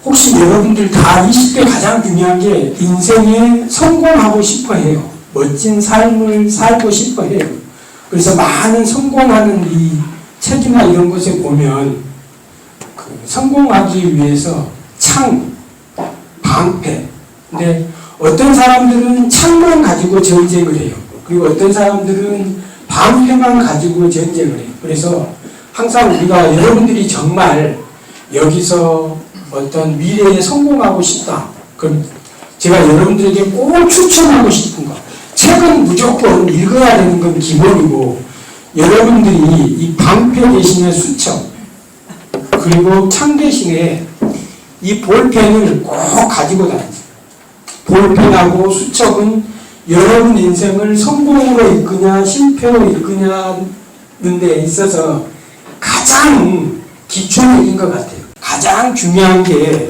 혹시 여러분들 다 20대 가장 중요한 게 인생에 성공하고 싶어 해요. 멋진 삶을 살고 싶어 해요. 그래서 많은 성공하는 이 책이나 이런 것에 보면 성공하기 위해서 창, 방패. 근데 어떤 사람들은 창만 가지고 전쟁을 해요. 그리고 어떤 사람들은 방패만 가지고 전쟁을 해요. 그래서 항상 우리가 여러분들이 정말 여기서 어떤 미래에 성공하고 싶다. 그럼 제가 여러분들에게 꼭 추천하고 싶은 거. 책은 무조건 읽어야 되는 건 기본이고, 여러분들이 이 방패 대신에 수첩, 그리고 창 대신에 이 볼펜을 꼭 가지고 다니세요. 볼펜하고 수첩은 여러분 인생을 성공으로 이끄냐 실패로 이끄냐는 데 있어서 가장 기초적인 것 같아요. 가장 중요한 게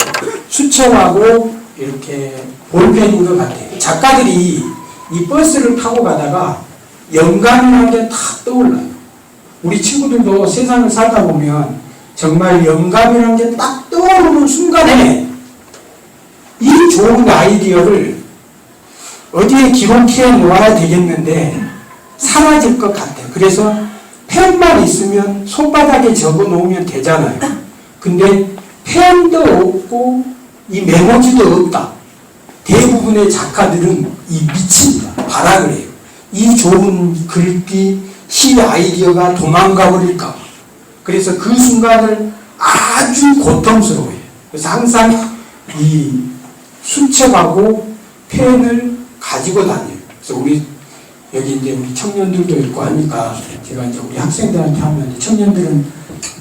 수첩하고 이렇게 볼펜인 것 같아요. 작가들이 이 버스를 타고 가다가 영감이라는 게 탁 떠올라요. 우리 친구들도 세상을 살다 보면 정말 영감이라는 게 딱 떠오르는 순간에 이 좋은 아이디어를 어디에 기록해 놓아야 되겠는데 사라질 것 같아요. 그래서 펜만 있으면 손바닥에 적어 놓으면 되잖아요. 근데 펜도 없고 이 메모지도 없다. 대부분의 작가들은 이 미칩니다. 발악을 해요. 이 좋은 글귀, 시 아이디어가 도망가 버릴까. 그래서 그 순간을 아주 고통스러워해요. 그래서 항상 이 수첩하고 펜을 가지고 다녀요. 그래서 우리 여기 이제 우리 청년들도 있고 하니까 제가 이제 우리 학생들한테 하면 청년들은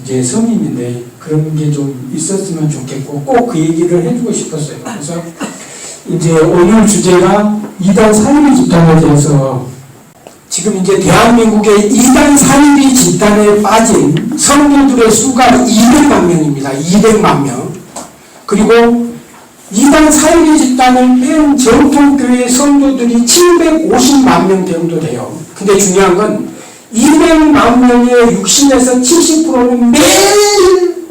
이제 성인인데 그런 게 좀 있었으면 좋겠고 꼭 그 얘기를 해주고 싶었어요. 그래서 이제 오늘 주제가 이단 사이비 집단에 대해서 지금 이제 대한민국의 이단 사이비 집단에 빠진 성도들의 수가 200만 명입니다. 200만 명. 그리고 이단 사이비 집단을 뺀 전통교회 성도들이 750만 명 정도 돼요. 근데 중요한 건 200만 명의 60에서 70%는 매일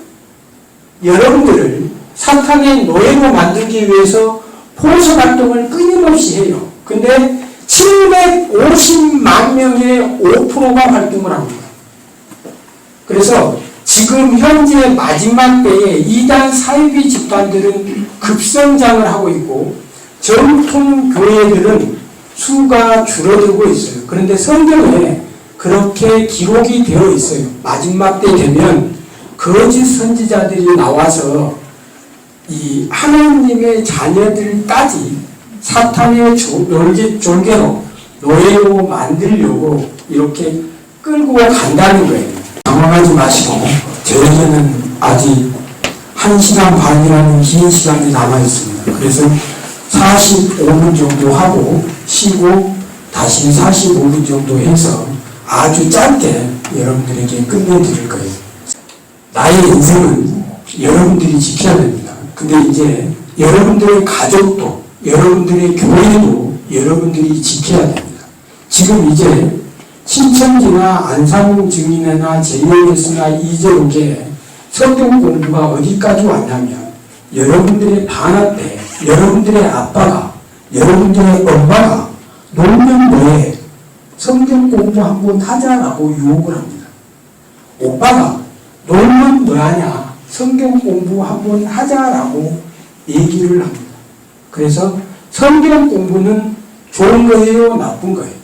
여러분들을 사탄의 노예로 만들기 위해서 포서 활동을 끊임없이 해요. 근데 750만 명의 5%가 활동을 합니다. 그래서 지금 현재 마지막 때에 이단 사이비 집단들은 급성장을 하고 있고 전통 교회들은 수가 줄어들고 있어요. 그런데 성경에 그렇게 기록이 되어 있어요. 마지막 때 되면 거짓 선지자들이 나와서 이 하나님의 자녀들까지 사탄의 졸개로 노예로 만들려고 이렇게 끌고 간다는 거예요. 당황하지 마시고 저에게는 아직 1시간 반이라는 긴 시간이 남아 있습니다. 그래서 45분 정도 하고 쉬고 다시 45분 정도 해서 아주 짧게 여러분들에게 끝내드릴 거예요. 나의 인생은 여러분들이 지켜야 됩니다. 근데 이제 여러분들의 가족도 여러분들의 교회도 여러분들이 지켜야 됩니다. 지금 이제 신천지나 안상증인회나 제이에스나 이재욱의 성경 공부가 어디까지 왔냐면 여러분들의 방학 때 여러분들의 아빠가 여러분들의 엄마가 놀면뭐에 성경 공부 한번 하자라고 유혹을 합니다. 오빠가 놀면 뭐하냐 성경 공부 한번 하자라고 얘기를 합니다. 그래서 성경 공부는 좋은 거예요? 나쁜 거예요?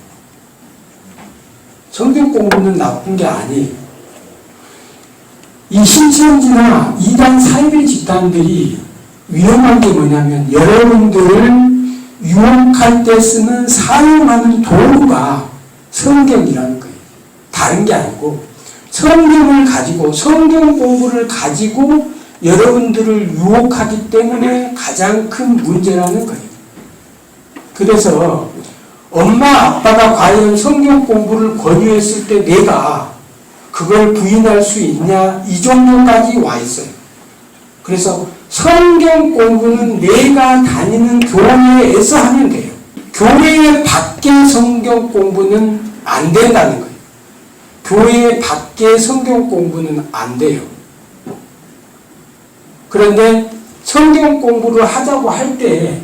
성경 공부는 나쁜 게 아니에요. 이 신천지나 이단 사이비 집단들이 위험한 게 뭐냐면 여러분들을 유혹할 때 쓰는 사용하는 도구가 성경이라는 거예요. 다른 게 아니고 성경을 가지고 성경 공부를 가지고 여러분들을 유혹하기 때문에 가장 큰 문제라는 거예요. 그래서 엄마 아빠가 과연 성경 공부를 권유했을 때 내가 그걸 부인할 수 있냐 이 정도까지 와 있어요. 그래서 성경 공부는 내가 다니는 교회에서 하면 돼요. 교회 밖의 성경 공부는 안 된다는 거예요. 교회 밖의 성경 공부는 안 돼요. 그런데 성경 공부를 하자고 할 때,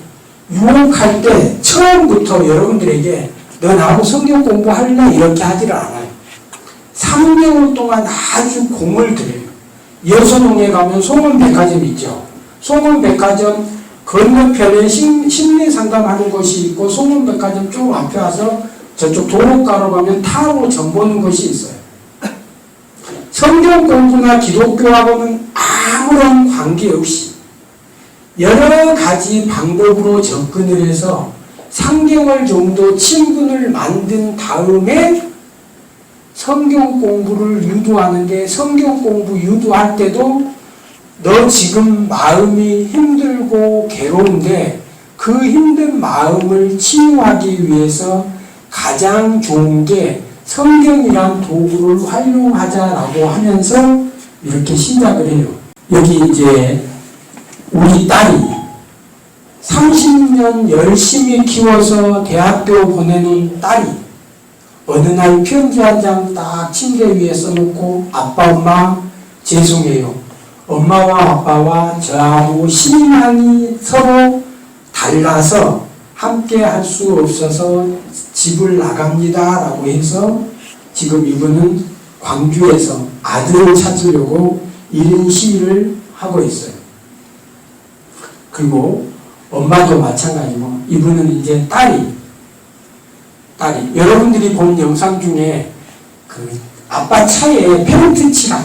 유혹할 때 처음부터 여러분들에게 너 나하고 성경 공부할래? 이렇게 하지를 않아요. 3개월 동안 아주 공을 들여요. 여수동에 가면 송원백화점 있죠. 송원백화점 건너편에 심리 상담하는 곳이 있고, 송원백화점 쭉 앞에 와서 저쪽 도로가로 가면 타로 점 보는 곳이 있어요. 성경 공부나 기독교하고는 아무런 관계없이 여러 가지 방법으로 접근을 해서 3개월 정도 친분을 만든 다음에 성경 공부를 유도하는데, 성경 공부 유도할 때도 너 지금 마음이 힘들고 괴로운데 그 힘든 마음을 치유하기 위해서 가장 좋은 게 성경이란 도구를 활용하자라고 하면서 이렇게 시작을 해요. 여기 이제 우리 딸이 30년 열심히 키워서 대학교 보내는 딸이 어느 날 편지 한 장 딱 침대 위에 써놓고, 아빠 엄마 죄송해요. 엄마와 아빠와 저하고 신앙이 서로 달라서 함께 할 수 없어서 집을 나갑니다 라고 해서 지금 이분은 광주에서 아들을 찾으려고 1인 시위를 하고 있어요. 그리고 엄마도 마찬가지고, 이분은 이제 딸이 여러분들이 본 영상 중에 그 아빠 차에 페인트 칠한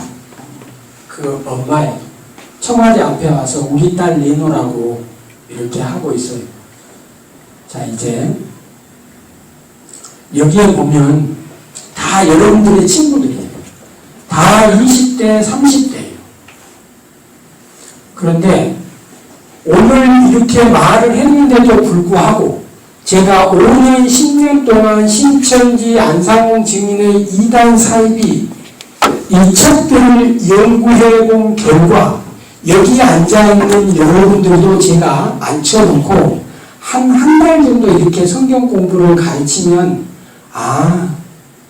그 엄마의 청와대 앞에 와서 우리 딸 내놓으라고 이렇게 하고 있어요. 자, 이제 여기에 보면 다 여러분들의 친구들이에요. 다 20대, 30대예요. 그런데 오늘 이렇게 말을 했는데도 불구하고 제가 5년, 10년 동안 신천지 안상홍 증인의 2단 사입이 이 책들을 연구해 본 결과, 여기 앉아있는 여러분들도 제가 앉혀놓고 한 달 정도 이렇게 성경 공부를 가르치면, 아,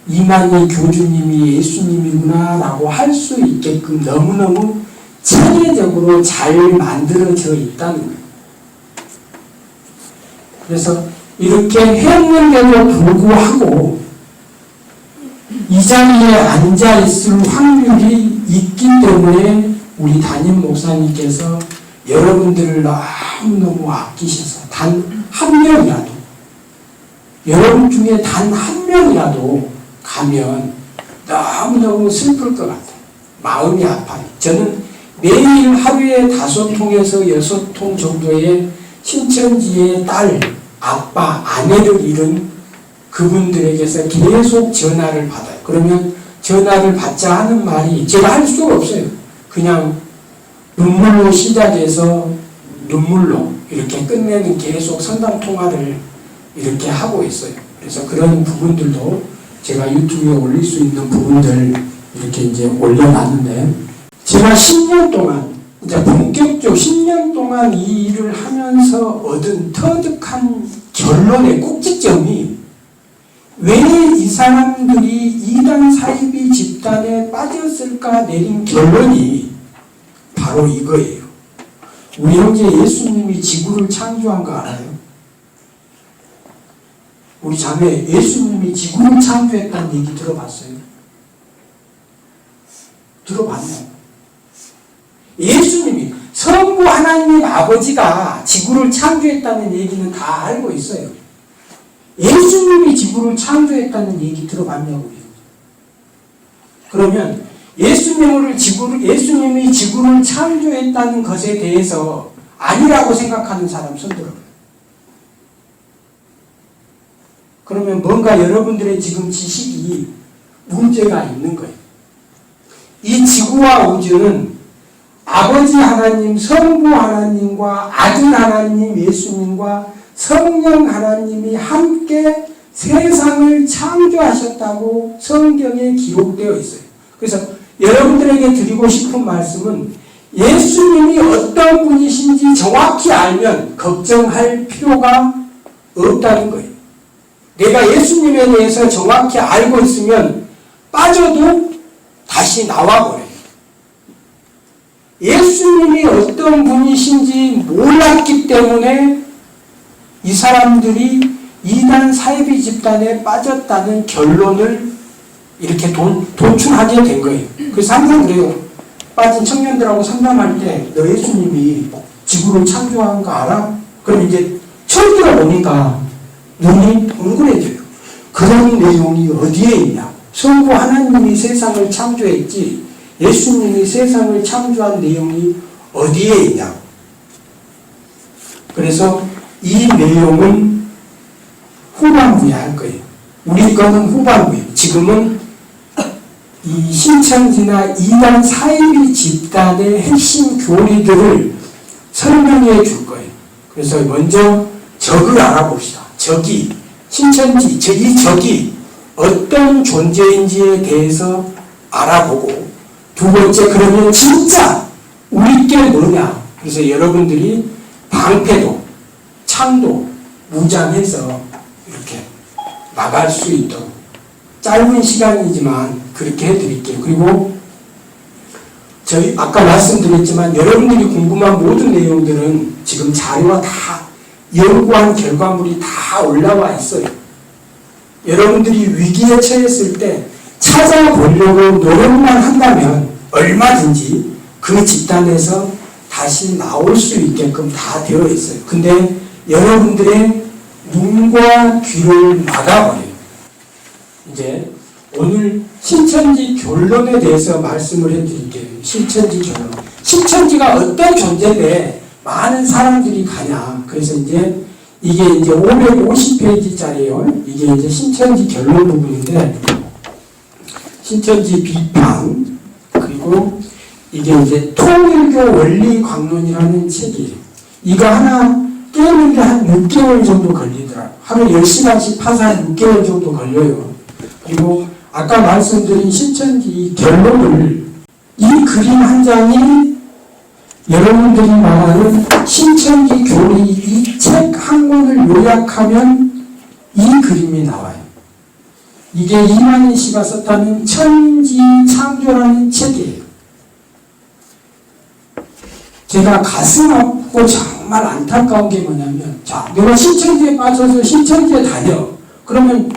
이만희 교주님이 예수님이구나 라고 할 수 있게끔 너무너무 체계적으로 잘 만들어져 있다는 거예요. 그래서 이렇게 했는데도 불구하고 이 자리에 앉아있을 확률이 있기 때문에 우리 담임 목사님께서 여러분들을 너무너무 아끼셔서 단 한 명이라도, 여러분 중에 단 한 명이라도 가면 너무너무 슬플 것 같아요. 마음이 아파요. 저는 매일 하루에 5통에서 6통 정도의 신천지의 딸, 아빠, 아내를 잃은 그분들에게서 계속 전화를 받아요. 그러면 전화를 받자 하는 말이 제가 할 수가 없어요. 그냥 눈물로 시작해서 눈물로 이렇게 끝내는 계속 상담 통화를 이렇게 하고 있어요. 그래서 그런 부분들도 제가 유튜브에 올릴 수 있는 부분들 이렇게 이제 올려놨는데, 제가 10년 동안, 이제 본격적으로 10년 동안 이 일을 하면서 얻은 터득한 결론의 꼭지점이, 왜 이 사람들이 이단 사이비 집단에 빠졌을까 내린 결론이 바로 이거예요. 우리 형제 예수님이 지구를 창조한 거 알아요? 우리 자매 예수님이 지구를 창조했다는 얘기 들어봤어요? 들어봤나요? 예수님이, 성부 하나님 아버지가 지구를 창조했다는 얘기는 다 알고 있어요. 예수님이 지구를 창조했다는 얘기 들어봤냐고요. 그러면 예수님이 지구를 창조했다는 것에 대해서 아니라고 생각하는 사람 손 들어봐요. 그러면 뭔가 여러분들의 지금 지식이 문제가 있는 거예요. 이 지구와 우주는 아버지 하나님, 성부 하나님과 아들 하나님 예수님과 성령 하나님이 함께 세상을 창조하셨다고 성경에 기록되어 있어요. 그래서 여러분들에게 드리고 싶은 말씀은, 예수님이 어떤 분이신지 정확히 알면 걱정할 필요가 없다는 거예요. 내가 예수님에 대해서 정확히 알고 있으면 빠져도 다시 나와버려요. 예수님이 어떤 분이신지 몰랐기 때문에 이 사람들이 이단 사이비 집단에 빠졌다는 결론을 이렇게 도출하게 된 거예요. 그래서 항상 그래요. 빠진 청년들하고 상담할 때 너 예수님이 지구를 창조한 거 알아? 그럼 이제 처음 들어보니까 눈이 동그래져요. 그런 내용이 어디에 있냐? 성부 하나님이 세상을 창조했지 예수님이 세상을 창조한 내용이 어디에 있냐? 그래서 이 내용은 후반부에 할 거예요. 우리 거는 후반부예요. 지금은 이 신천지나 이단 사이비 집단의 핵심 교리들을 설명해 줄 거예요. 그래서 먼저 적을 알아봅시다. 적이, 신천지, 이 적이 어떤 존재인지에 대해서 알아보고, 두 번째, 그러면 진짜 우리 게 뭐냐? 그래서 여러분들이 방패도, 창도 무장해서 이렇게 나갈 수 있도록 짧은 시간이지만 그렇게 해드릴게요. 그리고 저희 아까 말씀드렸지만 여러분들이 궁금한 모든 내용들은 지금 자료가 다 연구한 결과물이 다 올라와 있어요. 여러분들이 위기에 처했을 때 찾아보려고 노력만 한다면 얼마든지 그 집단에서 다시 나올 수 있게끔 다 되어 있어요. 근데 여러분들의 눈과 귀를 막아버려요. 이제 오늘 신천지 결론에 대해서 말씀을 해드릴게요. 신천지 결론. 신천지가 어떤 존재인데 많은 사람들이 가냐. 그래서 이제 이게 이제 550페이지짜리예요. 이게 이제 신천지 결론 부분인데, 신천지 비판, 그리고 이게 이제 통일교 원리 강론이라는 책이에요. 이거 하나 깨우는데 한 6개월 정도 걸리더라고요. 하루 10시간씩 파서 한 6개월 정도 걸려요. 그리고 아까 말씀드린 신천지 결론을, 이 그림 한 장이 여러분들이 말하는 신천지 교리 이 책 한 권을 요약하면 이 그림이 나와요. 이게 이만희 씨가 썼다는 천지 창조라는 책이에요. 제가 가슴 아프고 정말 안타까운 게 뭐냐면, 자, 내가 신천지에 빠져서 신천지에 다녀. 그러면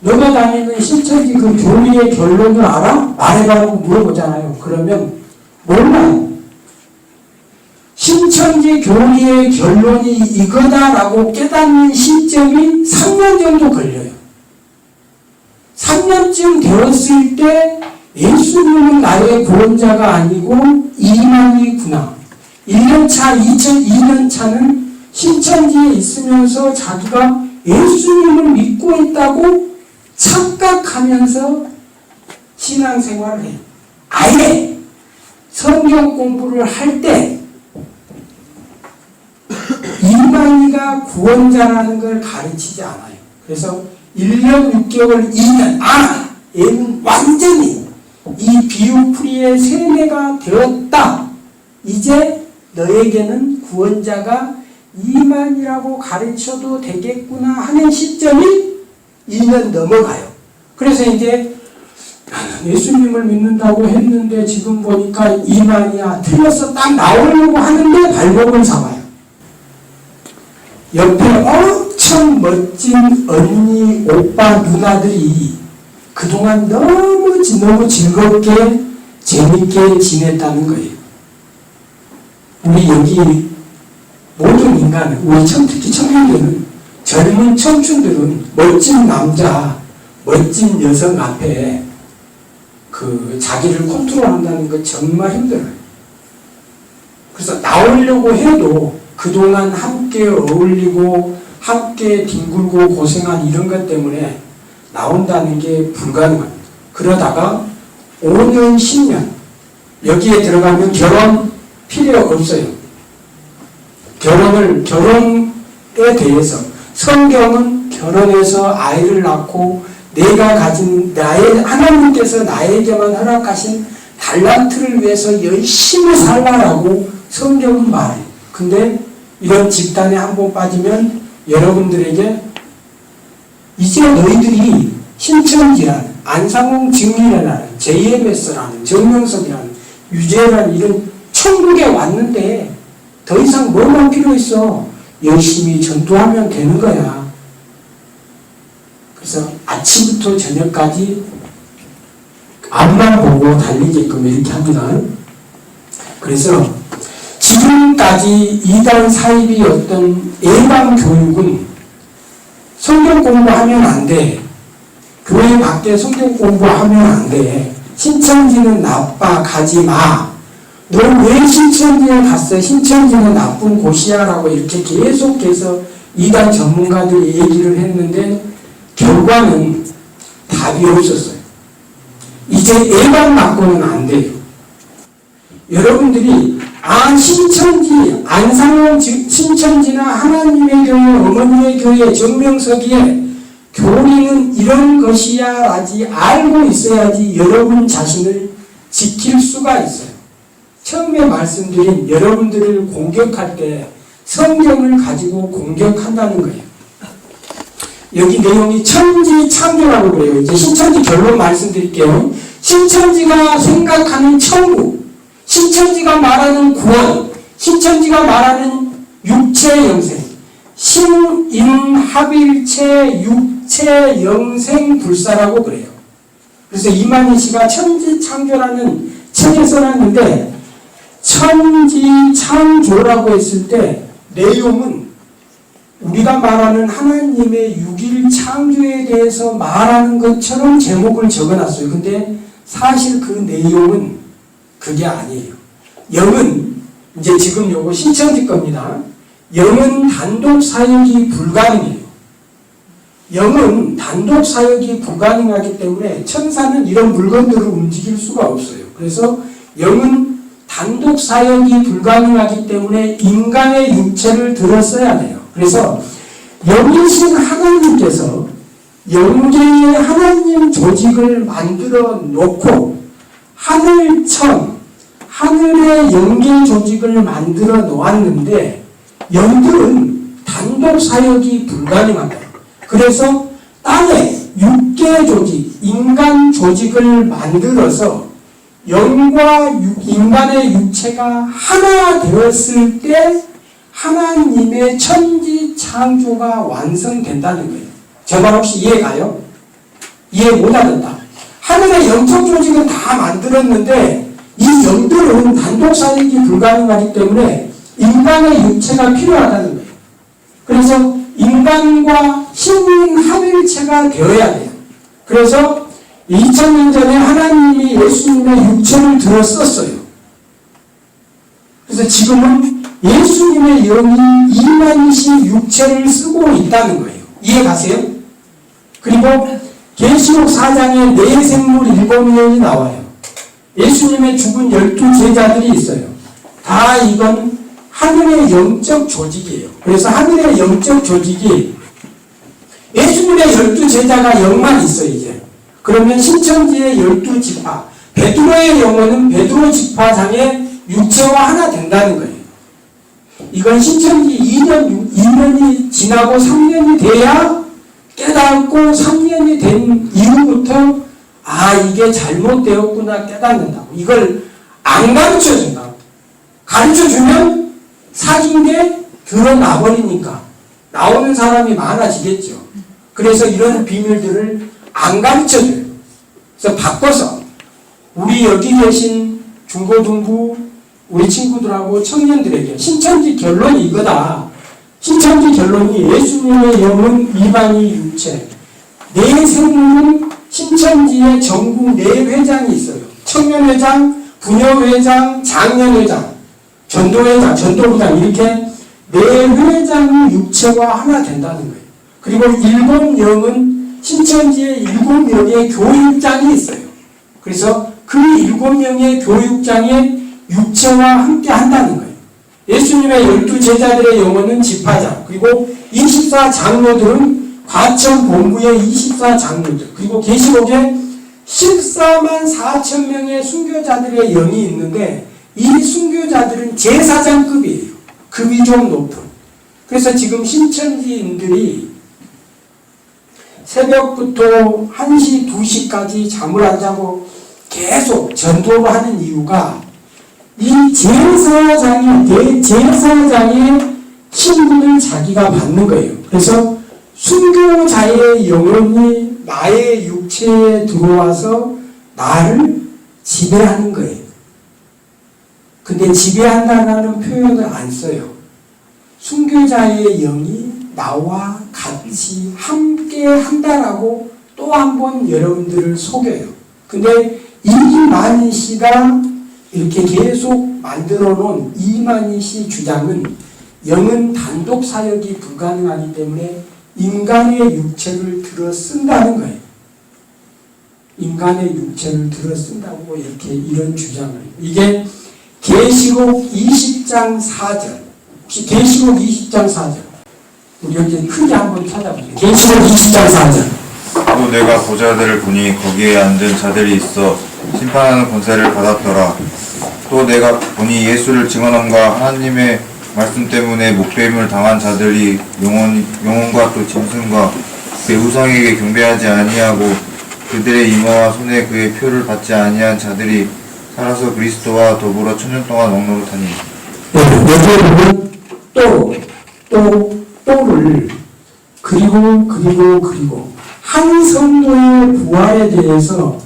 너가 다니는 신천지 그 교리의 결론을 알아? 말해봐라고 물어보잖아요. 그러면 몰라요. 신천지 교리의 결론이 이거다라고 깨닫는 시점이 3년 정도 걸려요. 3년쯤 되었을 때 예수님은 나의 구원자가 아니고 이만희구나. 1년차, 2년차는 신천지에 있으면서 자기가 예수님을 믿고 있다고 착각하면서 신앙생활을 해요. 아예 성경 공부를 할 때 이만희가 구원자라는 걸 가르치지 않아요. 그래서 1년 6개월, 2년, 얘는 완전히 이 비유풀이의 세뇌가 되었다. 이제 너에게는 구원자가 이만희라고 가르쳐도 되겠구나 하는 시점이 2년 넘어가요. 그래서 이제 나는 예수님을 믿는다고 했는데 지금 보니까 이만희야, 틀렸어, 딱 나오려고 하는데 발목을 잡아요. 옆에 엄청 멋진 언니, 오빠, 누나들이 그동안 너무 즐겁게 재밌게 지냈다는 거예요. 우리 여기 모든 인간은, 우리 특히 청년들은, 젊은 청춘들은 멋진 남자, 멋진 여성 앞에 그 자기를 컨트롤한다는 거 정말 힘들어요. 그래서 나오려고 해도 그동안 함께 어울리고 함께 뒹굴고 고생한 이런 것 때문에 나온다는 게 불가능합니다. 그러다가 5년, 10년 여기에 들어가면 결혼 필요 없어요. 결혼에 대해서 성경은 결혼해서 아이를 낳고 내가 가진 하나님께서 나에게만 허락하신 달란트를 위해서 열심히 살라라고 성경은 말해요. 근데 이런 집단에 한번 빠지면 여러분들에게 이제 너희들이 신천지라는, 안상홍 증인이라는, JMS라는, 정명석이라는, 유재라는 이런 천국에 왔는데 더 이상 뭐만 필요했어? 열심히 전도하면 되는 거야. 그래서 아침부터 저녁까지 앞만 보고 달리게끔 이렇게 합니다. 그래서 지금까지 이단 사입이 어떤 예방 교육은 성경 공부하면 안 돼. 교회 밖에 성경 공부하면 안 돼. 신천지는 나빠, 가지 마. 너 왜 신천지에 갔어? 신천지는 나쁜 곳이야 라고 이렇게 계속해서 이단 전문가들이 얘기를 했는데 결과는 답이 없었어요. 이제 예방받고는 안 돼요. 여러분들이 신천지, 안상원 신천지나 하나님의 교회, 어머니의 교회, 정명석이에 교리는 이런 것이야 라지 알고 있어야지 여러분 자신을 지킬 수가 있어요. 처음에 말씀드린 여러분들을 공격할 때 성경을 가지고 공격한다는 거예요. 여기 내용이 천지창조라고 그래요. 이제 신천지 결론 말씀드릴게요. 신천지가 생각하는 천국, 신천지가 말하는 구원, 신천지가 말하는 육체 영생, 신임합일체 육체 영생 불사라고 그래요. 그래서 이만희 씨가 천지창조라는 책을 써놨는데 천지창조라고 했을 때 내용은 우리가 말하는 하나님의 6일 창조에 대해서 말하는 것처럼 제목을 적어놨어요. 근데 사실 그 내용은 그게 아니에요. 영은 이제 지금 요거 신천지 겁니다. 영은 단독 사역이 불가능해요. 영은 단독 사역이 불가능하기 때문에 천사는 이런 물건들을 움직일 수가 없어요. 그래서 영은 단독 사역이 불가능하기 때문에 인간의 육체를 들었어야 돼요. 그래서 영이신 하나님께서 영계의 하나님 조직을 만들어 놓고 하늘천, 하늘의 영계 조직을 만들어 놓았는데 영들은 단독 사역이 불가능합니다. 그래서 땅에 육계 조직, 인간 조직을 만들어서 영과 인간의 육체가 하나 되었을 때 하나님의 천지 창조가 완성된다는 거예요. 제 말 혹시 이해가요? 이해 못하겠다. 하늘의 영적 조직은 다 만들었는데 이 영들은 단독 사역이 불가능하기 때문에 인간의 육체가 필요하다는 거예요. 그래서 인간과 신합일체가 되어야 돼요. 그래서 2000년 전에 하나님이 예수님의 육체를 들었었어요. 그래서 지금은 예수님의 영이 이만희씨 육체를 쓰고 있다는 거예요. 이해가세요? 그리고 계시록 4장에 내 생물 7명이 나와요. 예수님의 죽은 12제자들이 있어요. 다 이건 하늘의 영적 조직이에요. 그래서 하늘의 영적 조직이 예수님의 12제자가 영만 있어요. 이제 그러면 신천지의 12지파, 베드로의 영혼은 베드로 지파장의 육체와 하나 된다는 거예요. 이건 신천지 2년이 지나고 3년이 돼야 깨닫고 3년이 된 이후부터 이게 잘못되었구나 깨닫는다고. 이걸 안 가르쳐준다고. 가르쳐주면 사귄 게 드러나버리니까 나오는 사람이 많아지겠죠. 그래서 이런 비밀들을 안 가르쳐줘요. 그래서 바꿔서 우리 여기 계신 중고등부 우리 친구들하고 청년들에게 신천지 결론이 이거다. 신천지 결론이 예수님의 영은 이만희 육체, 내 생물은 신천지의 전국 4회장이 있어요. 청년회장, 부녀회장, 장년회장, 전도회장, 전도부장 이렇게 4회장이 육체와 하나 된다는 거예요. 그리고 7영은 신천지의 7명의 교육장이 있어요. 그래서 그 7명의 교육장에 육체와 함께 한다는 거예요. 예수님의 12제자들의 영혼은 지파장, 그리고 24장로들은 과천 본부의 24장로들, 그리고 계시록에 14만 4천 명의 순교자들의 영이 있는데 이 순교자들은 제사장급이에요. 급이 좀 높은. 그래서 지금 신천지인들이 새벽부터 1시, 2시까지 잠을 안 자고 계속 전도를 하는 이유가 이 제사장이 대제사장의 신분을 자기가 받는 거예요. 그래서 순교자의 영혼이 나의 육체에 들어와서 나를 지배하는 거예요. 근데 지배한다는 표현을 안 써요. 순교자의 영이 나와 같이 함께 한다라고 또 한 번 여러분들을 속여요. 근데 이만희 씨가 이렇게 계속 만들어 놓은 이만희 씨 주장은 영은 단독 사역이 불가능하기 때문에 인간의 육체를 들어 쓴다는 거예요. 인간의 육체를 들어 쓴다고 이렇게 이런 주장을 해요. 이게 계시록 20장 4절. 혹시 계시록 20장 4절. 우리 여기 크게 한번 찾아보세요. 계시록 20장 4절. 또 내가 보좌들을 보니 거기에 앉은 자들이 있어 심판하는 권세를 받았더라. 또 내가 보니 예수를 증언함과 하나님의 말씀 때문에 목배임을 당한 자들이 영혼과 또 짐승과 그 우상에게 경배하지 아니하고 그들의 이마와 손에 그의 표를 받지 아니한 자들이 살아서 그리스도와 더불어 천년 동안 왕노릇하니. 여기에 보면 또를 그리고 한 성도의 부활에 대해서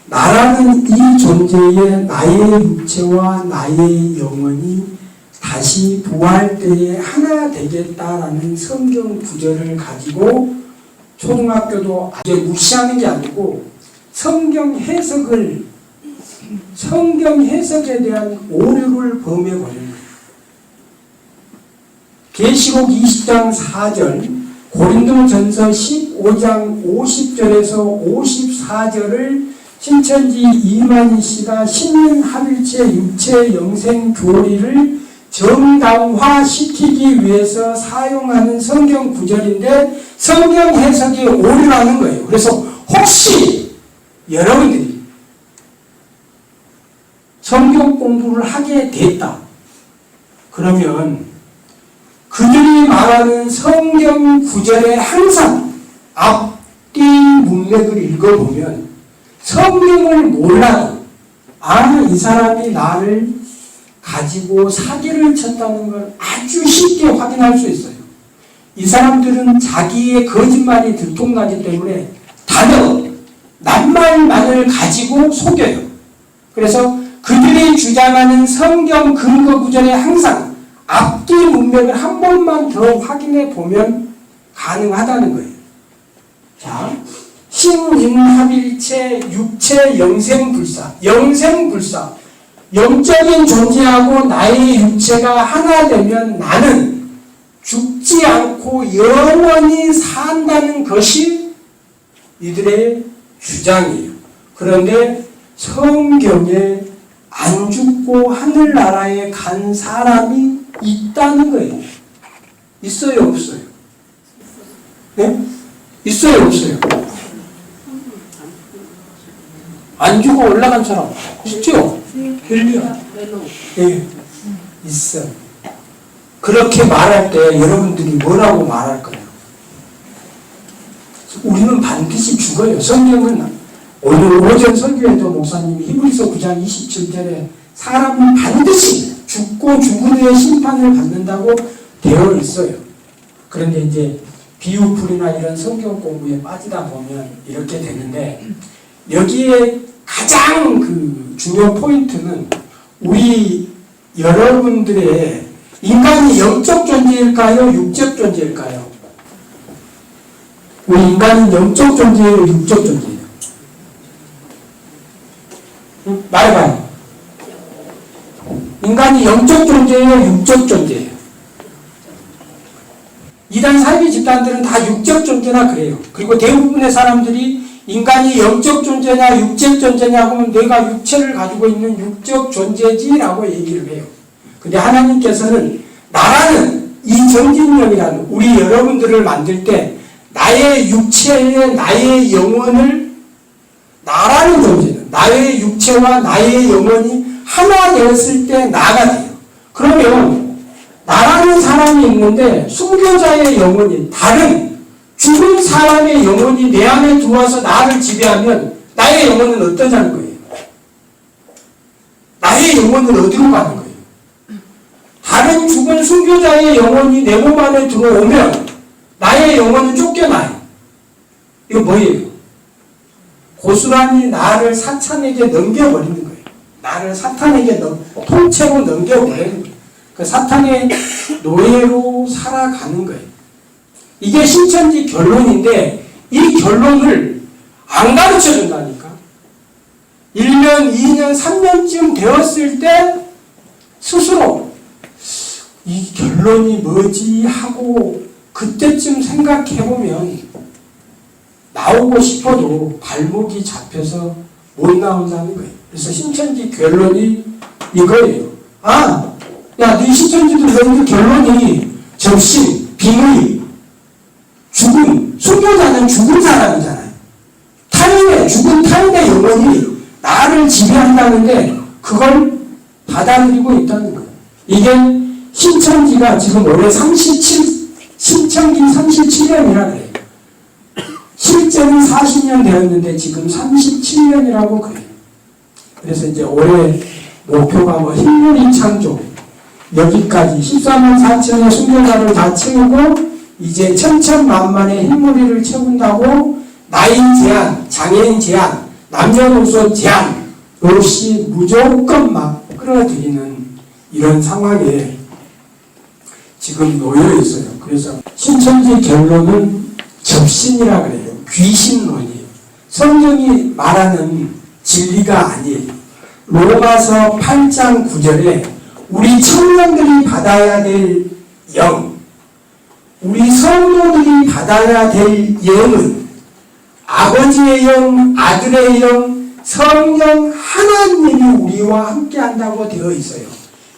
나라는 이 존재의 나의 육체와 나의 영혼이 다시 부활 때에 하나 되겠다라는 성경 구절을 가지고 초등학교도 아예 무시하는 게 아니고 성경 해석에 대한 오류를 범해버리는 거예요. 계시록 20장 4절, 고린도전서 15장 50절에서 54절을 신천지 이만희 씨가 신민합일체 육체 영생 교리를 정당화시키기 위해서 사용하는 성경 구절인데 성경 해석이 오류라는 거예요. 그래서 혹시 여러분들이 성경 공부를 하게 됐다. 그러면 그들이 말하는 성경 구절에 항상 앞뒤 문맥을 읽어보면 성경을 몰라도 이 사람이 나를 가지고 사기를 쳤다는 걸 아주 쉽게 확인할 수 있어요. 이 사람들은 자기의 거짓말이 들통나기 때문에 낱말만을 가지고 속여요. 그래서 그들이 주장하는 성경 근거 구절에 항상 앞뒤 문맥을 한 번만 더 확인해 보면 가능하다는 거예요. 자, 신인합일체 육체 영생불사. 영적인 존재하고 나의 육체가 하나 되면 나는 죽지 않고 영원히 산다는 것이 이들의 주장이에요. 그런데 성경에 안 죽고 하늘나라에 간 사람이 있다는 거예요. 있어요, 없어요? 네? 있어요, 없어요? 안 죽고 올라간 사람 있죠? 헬리야. 예, 있어. 그렇게 말할 때 여러분들이 뭐라고 말할 거예요? 우리는 반드시 죽어요. 성경은 오늘 오전 설교에도 목사님이 히브리서 9장 27절에 사람은 반드시 죽고 죽은 후에 심판을 받는다고 되어 있어요. 그런데 이제 비유풀이나 이런 성경 공부에 빠지다 보면 이렇게 되는데 여기에 가장 그 중요 포인트는 우리 여러분들의 인간이 영적 존재일까요? 육적 존재일까요? 우리 인간은 영적 존재예요? 육적 존재예요? 말해봐요. 인간이 영적 존재예요? 육적 존재예요? 이단 사이비 집단들은 다 육적 존재나 그래요. 그리고 대부분의 사람들이 인간이 영적 존재냐 육적 존재냐 하면 내가 육체를 가지고 있는 육적 존재지라고 얘기를 해요. 근데 하나님께서는 나라는 이 정진영이라는 우리 여러분들을 만들 때 나의 육체에 나의 영혼을 나라는 존재는 나의 육체와 나의 영혼이 하나 되었을 때 나가 돼요. 그러면 나라는 사람이 있는데 순교자의 영혼이 다른 죽은 사람의 영혼이 내 안에 들어와서 나를 지배하면 나의 영혼은 어떠냐는 거예요. 나의 나의 영혼은 어디로 가는 거예요? 다른 죽은 순교자의 영혼이 내 몸 안에 들어오면 나의 영혼은 쫓겨나요. 이거 뭐예요? 고스란히 나를 사탄에게 넘겨버리는 거예요. 나를 사탄에게 통째로 넘겨버리는 거예요. 그 사탄의 노예로 살아가는 거예요. 이게 신천지 결론인데 이 결론을 안 가르쳐 준다니까. 1년, 2년, 3년쯤 되었을 때 스스로 이 결론이 뭐지 하고 그때쯤 생각해보면 나오고 싶어도 발목이 잡혀서 못 나온다는 거예요. 그래서 신천지 결론이 이거예요. 아, 야, 네 신천지도 너희들 결론이 접신, 빙의, 죽음, 순교자는 죽은 사람이잖아요. 죽은 타인의 영혼이 나를 지배한다는데 그걸 받아들이고 있다는 거예요. 이게 신천지가 지금 올해 신천기 37년이라 그래요. 실제는 40년 되었는데 지금 37년이라고 그래요. 그래서 이제 올해 목표가 뭐 흰물이 창조 여기까지 14만 4천의 순교자를 다 채우고 이제 천천만만의 흰무리를 채운다고 나이 제한, 장애인 제한, 남녀노소 제한 없이 무조건 막 끌어들이는 이런 상황에 지금 놓여 있어요. 그래서 신천지 결론은 접신이라 그래요. 귀신론이에요. 성경이 말하는 진리가 아니에요. 로마서 8장 9절에 우리 청년들이 받아야 될 영, 우리 성도들이 받아야 될 영은 아버지의 영, 아들의 영, 성령 하나님이 우리와 함께 한다고 되어 있어요.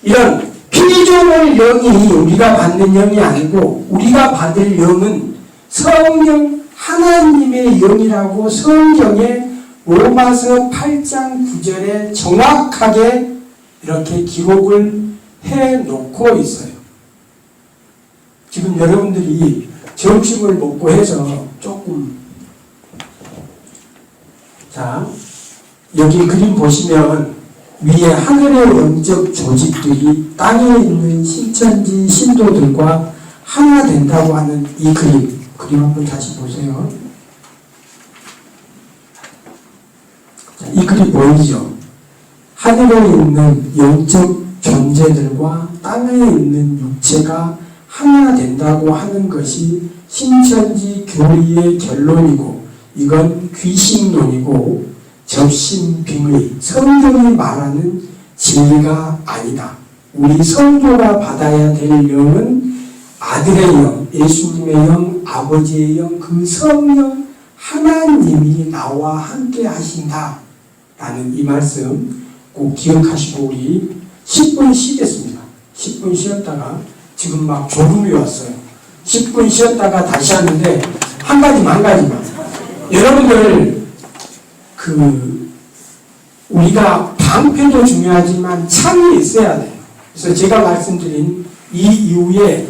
이런 피조물 영이 우리가 받는 영이 아니고 우리가 받을 영은 성령 하나님의 영이라고 성경에 로마서 8장 9절에 정확하게 이렇게 기록을 해놓고 있어요. 지금 여러분들이 점심을 먹고 해서 조금 자 여기 그림 보시면 위에 하늘의 영적 조직들이 땅에 있는 신천지 신도들과 하나 된다고 하는 이 그림 한번 다시 보세요. 자, 이 그림 보이죠? 하늘에 있는 영적 존재들과 땅에 있는 육체가 하나 된다고 하는 것이 신천지 교리의 결론이고 이건 귀신론이고 접신빙의 성경이 말하는 진리가 아니다. 우리 성도가 받아야 될 영은 아들의 영, 예수님의 영, 아버지의 영, 그 성령 하나님이 나와 함께 하신다 라는 이 말씀 꼭 기억하시고 우리 10분 쉬겠습니다. 10분 쉬었다가 지금 막 졸음이 왔어요. 10분 쉬었다가 다시 하는데 한 가지만 여러분들 우리가 방패도 중요하지만 창이 있어야 돼요. 그래서 제가 말씀드린 이 이후에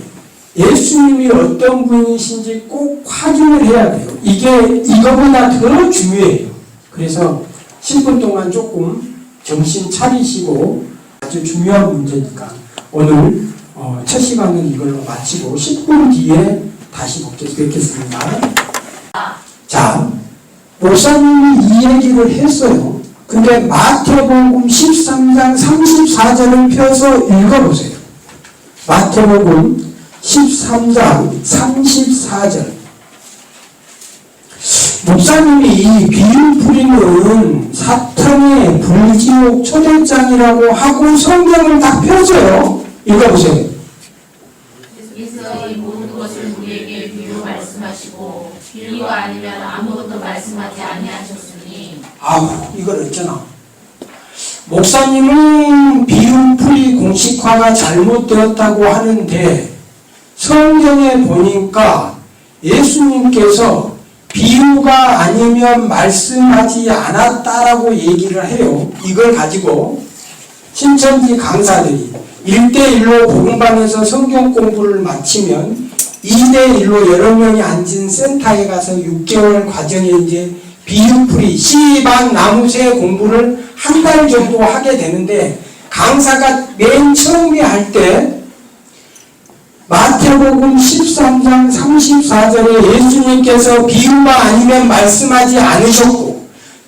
예수님이 어떤 분이신지 꼭 확인을 해야 돼요. 이게 이거보다 더 중요해요. 그래서 10분 동안 조금 정신 차리시고 아주 중요한 문제니까 오늘 첫 시간은 이걸로 마치고 10분 뒤에 다시 뵙겠습니다. 자, 목사님이 이 얘기를 했어요. 근데 마태복음 13장 34절을 펴서 읽어보세요. 마태복음 13장 34절. 목사님이 이 비유풀이는 사탄의 불지옥 초대장이라고 하고 성경을 딱 펴서요. 읽어보세요. 예수께서 이 모든 것을 우리에게 비유로 말씀하시고 비유가 아니면 아무것도 말씀하지 아니하셨으니. 아우 이걸 어쩌나. 목사님은 비유풀이 공식화가 잘못되었다고 하는데 성경에 보니까 예수님께서 비유가 아니면 말씀하지 않았다라고 얘기를 해요. 이걸 가지고 신천지 강사들이 1대1로 복음방에서 성경 공부를 마치면 2대1로 여러 명이 앉은 센터에 가서 6개월 과정에 이제 비유풀이 시방 나무새 공부를 한 달 정도 하게 되는데 강사가 맨 처음에 할 때 마태복음 13장 34절에 예수님께서 비유가 아니면 말씀하지 않으셨고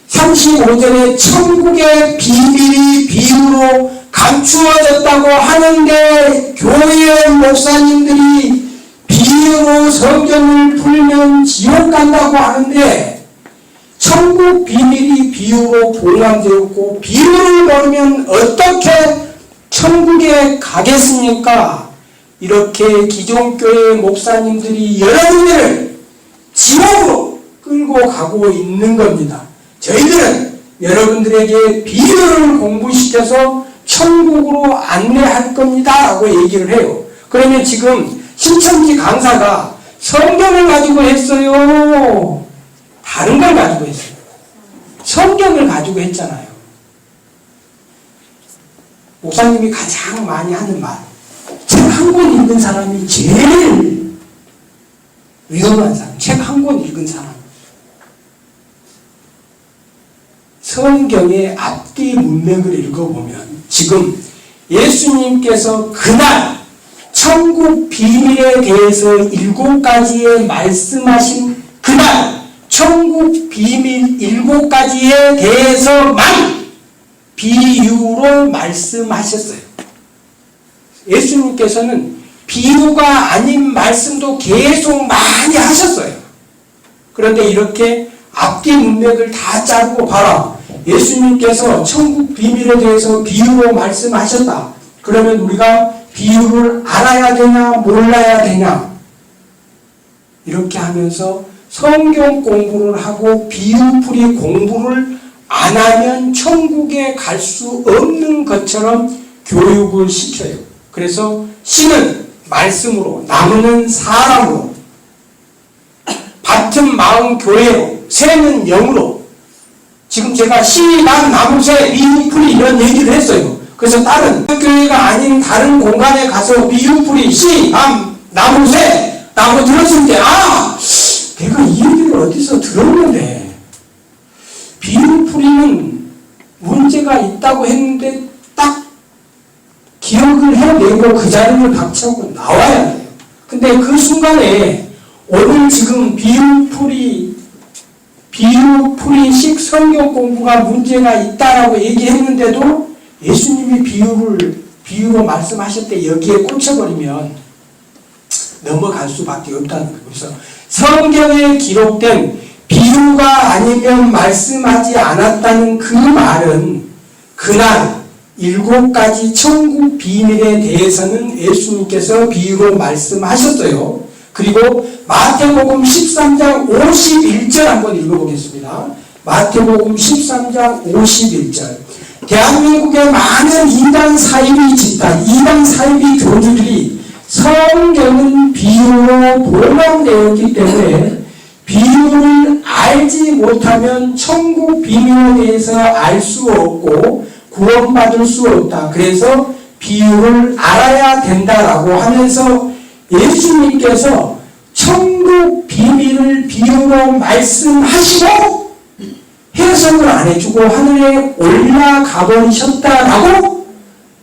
35절에 천국의 비밀이 비유로 감추어졌다고 하는데 교회 목사님들이 비유로 성경을 풀면 지옥 간다고 하는데 천국 비밀이 비유로 봉함되었고 비유를 모르면 어떻게 천국에 가겠습니까? 이렇게 기존교회 목사님들이 여러분들을 지옥으로 끌고 가고 있는 겁니다. 저희들은 여러분들에게 비유를 공부시켜서 천국으로 안내할 겁니다 라고 얘기를 해요. 그러면 지금 신천지 강사가 성경을 가지고 했어요? 다른 걸 가지고 했어요? 성경을 가지고 했잖아요. 목사님이 가장 많이 하는 말, 책 한 권 읽은 사람이 제일 위험한 사람, 책 한 권 읽은 사람. 성경의 앞뒤 문맥을 읽어보면 지금 예수님께서 그날 천국 비밀에 대해서 7가지의 말씀하신 그날 천국 비밀 7가지에 대해서만 비유로 말씀하셨어요. 예수님께서는 비유가 아닌 말씀도 계속 많이 하셨어요. 그런데 이렇게 앞뒤 문맥을 다 자르고 봐라. 예수님께서 천국 비밀에 대해서 비유로 말씀하셨다. 그러면 우리가 비유를 알아야 되냐 몰라야 되냐 이렇게 하면서 성경 공부를 하고 비유풀이 공부를 안 하면 천국에 갈 수 없는 것처럼 교육을 시켜요. 그래서 씨는 말씀으로, 나무는 사람으로, 밭은 마음 교회로, 새는 영으로. 지금 제가 씨, 난, 나무, 새, 비유풀이 이런 얘기를 했어요. 그래서 다른 교회가 아닌 다른 공간에 가서 비유풀이 씨, 나무, 새 라고 들었을 때 내가 이 얘기를 어디서 들었는데 비유풀이는 문제가 있다고 했는데 딱 기억을 해내고 그 자리를 박차고 나와야 돼요. 근데 그 순간에 오늘 지금 비유풀이식 성경 공부가 문제가 있다라고 얘기했는데도 예수님이 비유로 말씀하실 때 여기에 꽂혀버리면 넘어갈 수밖에 없다는 거예요. 그래서 성경에 기록된 비유가 아니면 말씀하지 않았다는 그 말은 그날 7가지 천국 비밀에 대해서는 예수님께서 비유로 말씀하셨어요. 그리고 마태복음 13장 51절 한번 읽어보겠습니다. 마태복음 13장 51절. 대한민국의 많은 이단 사이비 집단, 이단 사이비 교주들이 성경은 비유로 봉함되었기 때문에 비유를 알지 못하면 천국 비밀에 대해서 알 수 없고 구원받을 수 없다. 그래서 비유를 알아야 된다라고 하면서 예수님께서 천국 비밀을 비유로 말씀하시고 해석을 안 해주고 하늘에 올라가 버리셨다라고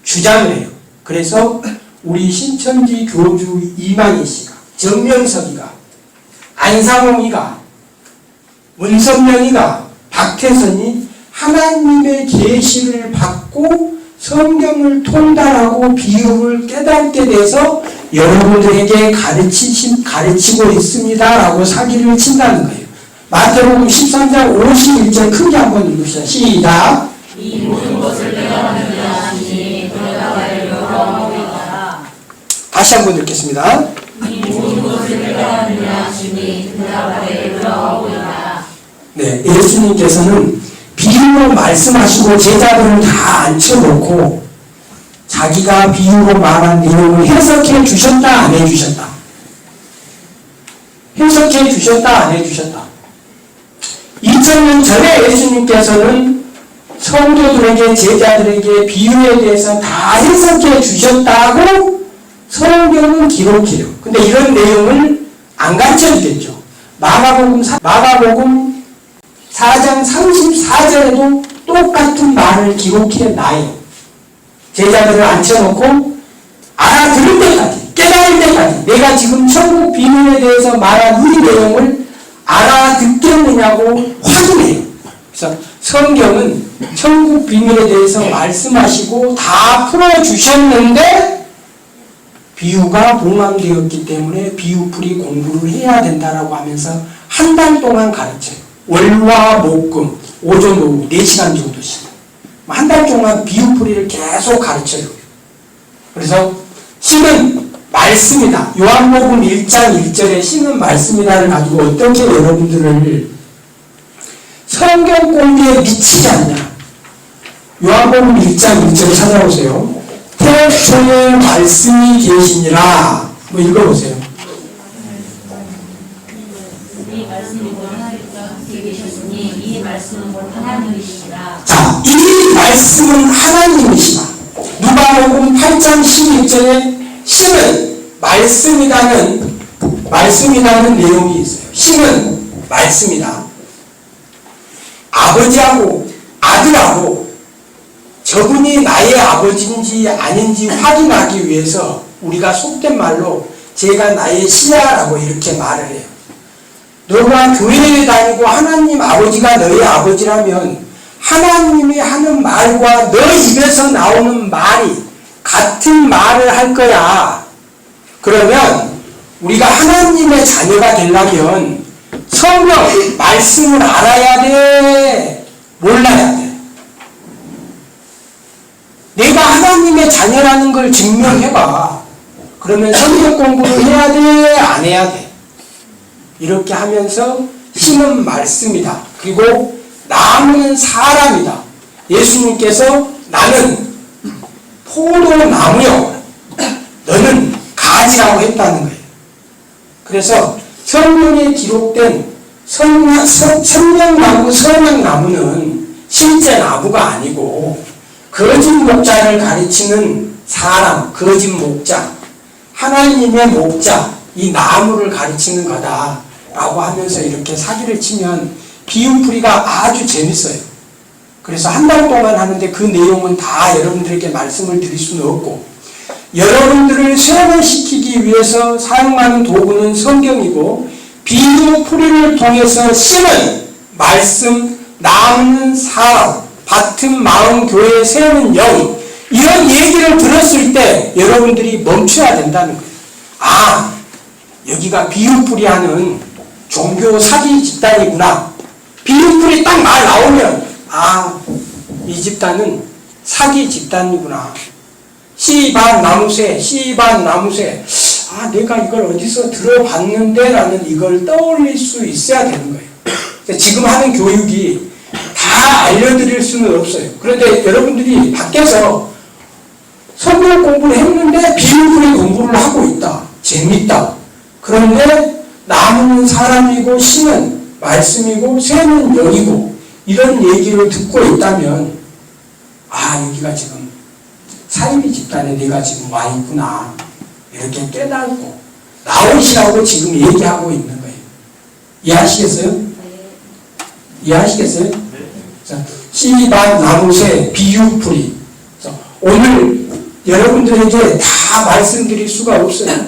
주장을 해요. 그래서 우리 신천지 교주 이만희 씨가, 정명석이가, 안상홍이가, 문선명이가, 박태선이 하나님의 계시를 받고 성경을 통달하고 비유를 깨닫게 돼서 여러분들에게 가르치고 있습니다라고 사기를 친다는 거예요. 마태복음 13장 51절 크게 한번 읽읍시다. 시작. 이 모든 것을 내가 만들었으니 그러다 나를 영광하리라. 다시 한번 읽겠습니다. 이 모든 것을 내가 만들었으니 그러다 나를 영광하리라. 네, 예수님께서는 비유로 말씀하시고 제자들을 다 앉혀놓고 자기가 비유로 말한 내용을 해석해 주셨다 안 해주셨다? 해석해 주셨다 안 해주셨다? 2000년 전에 예수님께서는 성도들에게 제자들에게 비유에 대해서 다 해석해 주셨다고 성경은 기록해요. 근데 이런 내용을 안 가르쳐 주겠죠. 마가복음 4장 34절에도 똑같은 말을 기록해 놔요. 제자들을 앉혀놓고 알아들을 때까지, 깨달을 때까지 내가 지금 천국 비밀에 대해서 말한 이 내용을 알아듣겠느냐고 확인해요. 그래서 성경은 천국 비밀에 대해서 말씀하시고 다 풀어주셨는데 비유가 봉함되었기 때문에 비유풀이 공부를 해야 된다라고 하면서 한 달 동안 가르쳐요. 월화 목금 오전 오후 4시간 정도씩 한 달 동안 비유풀이를 계속 가르쳐요. 그래서 신은 말씀이다. 요한복음 1장 1절에 신은 말씀이다를 가지고 어떻게 여러분들을 성경 공부에 미치지 않냐. 요한복음 1장 1절에 찾아보세요. 태초에 말씀이 계시니라. 뭐 읽어보세요. 이 말씀이 곧 하나님께 계셨으니 이 말씀은 곧 하나님이시라. 자, 이 말씀은 하나님이시다. 누가복음 8장 16절에 신은 말씀이라는 내용이 있어요. 신은 말씀이다. 아버지하고 아들하고 저분이 나의 아버지인지 아닌지 확인하기 위해서 우리가 속된 말로 제가 나의 신하라고 이렇게 말을 해요. 너가 교회에 다니고 하나님 아버지가 너의 아버지라면 하나님이 하는 말과 너 입에서 나오는 말이 같은 말을 할 거야. 그러면 우리가 하나님의 자녀가 되려면 성경 말씀을 알아야 돼, 몰라야 돼. 내가 하나님의 자녀라는 걸 증명해봐. 그러면 성경 공부를 해야 돼, 안 해야 돼? 이렇게 하면서 신은 말씀이다. 그리고 나무는 사람이다. 예수님께서 나는 포도나무요, 너는 가지라고 했다는 거예요. 그래서 성경에 기록된 생명나무, 선악나무는 실제 나무가 아니고 거짓 목자를 가르치는 사람, 거짓 목자, 하나님의 목자, 이 나무를 가르치는 거다라고 하면서 이렇게 사기를 치면 비유풀이가 아주 재밌어요. 그래서 한 달 동안 하는데 그 내용은 다 여러분들에게 말씀을 드릴 수는 없고, 여러분들을 쇠뇌시키기 위해서 사용하는 도구는 성경이고, 비유풀이를 통해서 씨는 말씀, 나무는 사람, 밭은 마음, 교회 세우는 영, 이런 얘기를 들었을 때 여러분들이 멈춰야 된다는 거예요. 아, 여기가 비유풀이 하는 종교 사기 집단이구나. 비유풀이 딱 말 나오면 아, 이 집단은 사기 집단이구나. 씨반 나무새, 씨반 나무새. 아, 내가 이걸 어디서 들어봤는데 라는 이걸 떠올릴 수 있어야 되는 거예요. 지금 하는 교육이 다 알려드릴 수는 없어요. 그런데 여러분들이 밖에서 성경 공부를 했는데 비유풀이 공부를 하고 있다. 재밌다. 그런데 나무는 사람이고 신은 말씀이고 새는 영이고 이런 얘기를 듣고 있다면 아, 여기가 지금 사이비 집단에 내가 지금 와 있구나. 이렇게 깨닫고 나오시라고 지금 얘기하고 있는 거예요. 이해하시겠어요? 이해하시겠어요? 자, 씨반 나무새 비유풀이. 오늘 여러분들에게 다 말씀드릴 수가 없어요.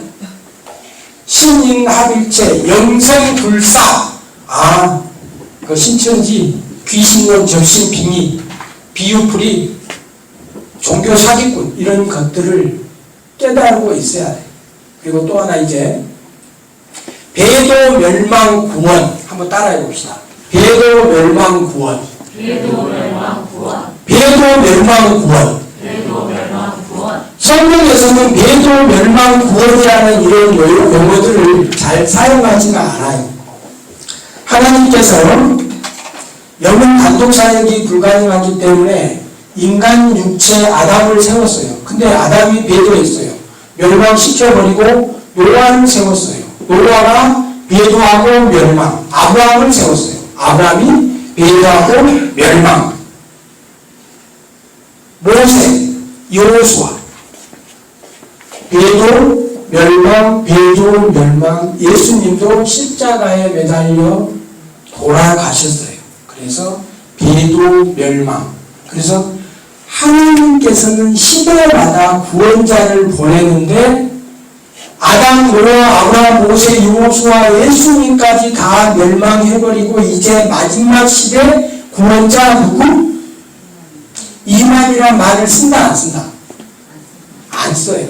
신인합일체 영생불사. 아, 그 신천지 귀신론 접신빙의 비유풀이 종교 사기꾼 이런 것들을 깨달고 있어야 돼. 그리고 또 하나 이제 배도 멸망 구원 한번 따라해 봅시다. 배도 멸망 구원. 배도 멸망 구원. 배도 멸망 구원. 배도 멸망 구원. 성경에서는 배도 멸망 구원이라는 이런 용어들을 잘 사용하지가 않아요. 하나님께서 영은 단독 사역이 불가능하기 때문에 인간 육체 아담을 세웠어요. 근데 아담이 배도했어요. 멸망시켜버리고 노아를 세웠어요. 노아가 배도하고 멸망. 아브라함을 세웠어요. 아브라함이 배도하고 멸망. 모세, 여호수아. 배도, 멸망, 배도, 멸망. 예수님도 십자가에 매달려 돌아가셨어요. 그래서 배도, 멸망. 그래서 하나님께서는 시대마다 구원자를 보내는데 아담, 노아, 아브라함, 모세, 여호수아, 예수님까지 다 멸망해버리고 이제 마지막 시대 구원자 누구? 이만이란 말을 쓴다 안 쓴다? 안 써요.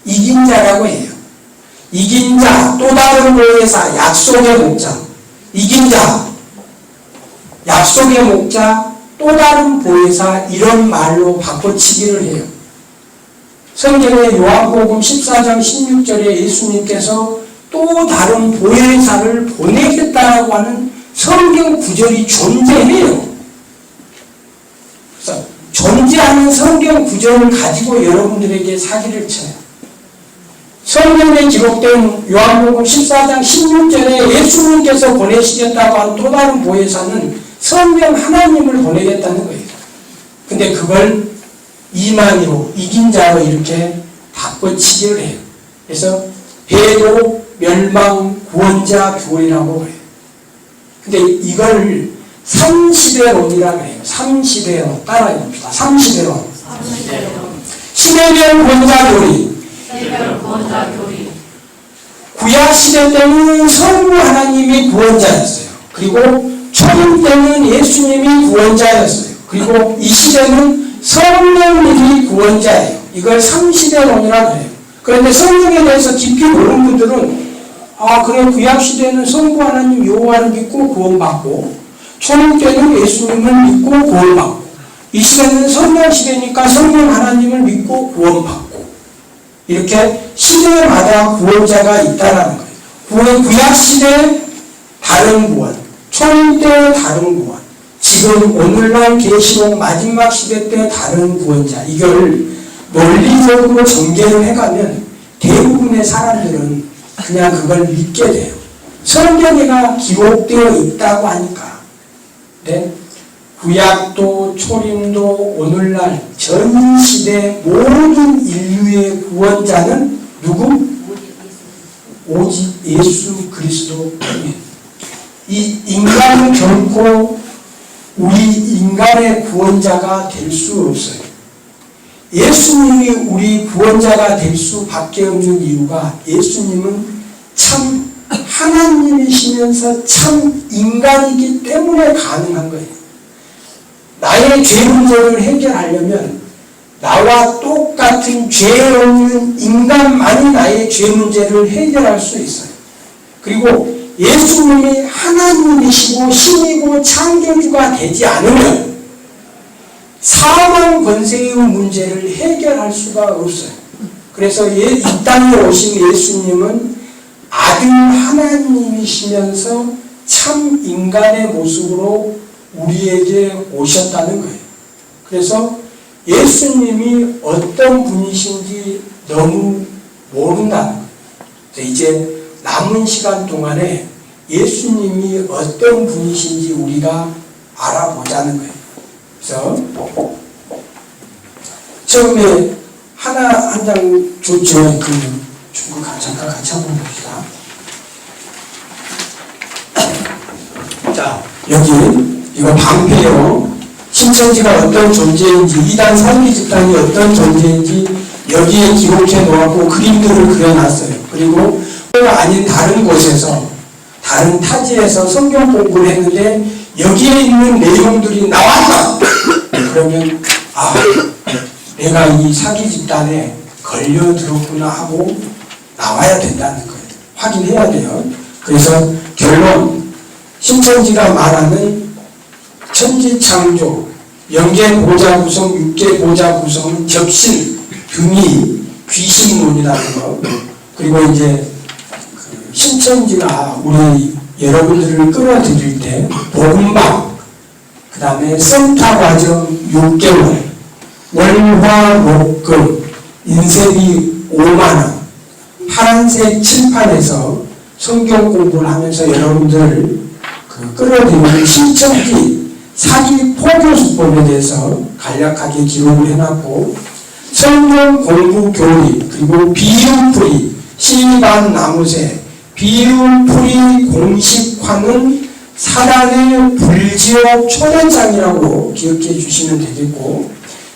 이긴 자라고 해요. 이긴 자, 또 다른 보혜사, 약속의 목자. 이긴 자, 약속의 목자, 또 다른 보혜사, 이런 말로 바꿔치기를 해요. 성경의 요한복음 14장 16절에 예수님께서 또 다른 보혜사를 보내겠다라고 하는 성경 구절이 존재해요. 그래서 존재하는 성경 구절을 가지고 여러분들에게 사기를 쳐요. 성경에 기록된 요한복음 14장 16절에 예수님께서 보내시겠다고 한 또 다른 보혜사는 성령 하나님을 보내겠다는 거예요. 근데 그걸 이만희로, 이긴 자로 이렇게 바꿔치기를 해요. 그래서 배도 멸망 구원자 교회라고 해요. 근데 이걸 3시대론이라고 해요. 3시대론. 따라해 봅시다. 3시대론. 시대별 구원자 교리. 구약시대 때는 성부 하나님이 구원자였어요. 그리고 초림 때는 예수님이 구원자였어요. 그리고 이 시대는 성령님이 구원자예요. 이걸 3시대론이라고 해요. 그런데 성령에 대해서 깊이 모르는 분들은 그래 구약시대는 성부 하나님 여호와를 믿고 구원받고 초림 때는 예수님을 믿고 구원받고 이 시대는 성령 시대니까 성령 하나님을 믿고 구원받고 이렇게 시대마다 구원자가 있다는 거예요. 구약시대 다른 구원, 초림 때 다른 구원, 지금 오늘날 계시록 마지막 시대 때 다른 구원자. 이걸 논리적으로 전개를 해가면 대부분의 사람들은 그냥 그걸 믿게 돼요. 성경에가 기록되어 있다고 하니까. 네? 구약도 초림도 오늘날 전 시대 모든 인류의 구원자는 누구? 오직 예수 그리스도뿐이에요. 이 인간은 결코 우리 인간의 구원자가 될 수 없어요. 예수님이 우리 구원자가 될 수밖에 없는 이유가 예수님은 참 하나님이시면서 참 인간이기 때문에 가능한 거예요. 나의 죄 문제를 해결하려면 나와 똑같은 죄 없는 인간만이 나의 죄 문제를 해결할 수 있어요. 그리고 예수님이 하나님이시고 신이고 창조주가 되지 않으면 사망 권세의 문제를 해결할 수가 없어요. 그래서 이 땅에 오신 예수님은 아들 하나님이시면서 참 인간의 모습으로 우리에게 오셨다는 거예요. 그래서 예수님이 어떤 분이신지 너무 모른다는 거예요. 이제 남은 시간 동안에 예수님이 어떤 분이신지 우리가 알아보자는 거예요. 그래서 처음에 한 장 줬죠. 중국 잠깐 같이 한번 봅시다. 자, 여기 이거 방패요. 신천지가 어떤 존재인지, 이단 사기 집단이 어떤 존재인지 여기에 기록해 놓았고 그림들을 그려놨어요. 그리고 아닌 다른 곳에서, 다른 타지에서 성경 공부를 했는데 여기에 있는 내용들이 나왔다. 그러면 내가 이 사기 집단에 걸려들었구나 하고 나와야 된다는 거예요. 확인해야 돼요. 그래서 결론, 신천지가 말하는 천지창조, 영계 보좌 구성, 육계 보좌 구성은 적신, 등이 귀신론이라는 거. 그리고 이제 신천지가 우리 여러분들을 끌어들일 때 복음방, 그 다음에 센터 과정 6개월, 월화목금, 인쇄비 5만원, 파란색 칠판에서 성경 공부를 하면서 여러분들을 끌어들이는 신천지 사기 포교수법에 대해서 간략하게 기록을 해놨고, 성경 공부 교리, 그리고 비유풀이, 시반 나무새, 비유풀이 공식화는 사단의 불지옥 초대장이라고 기억해 주시면 되겠고,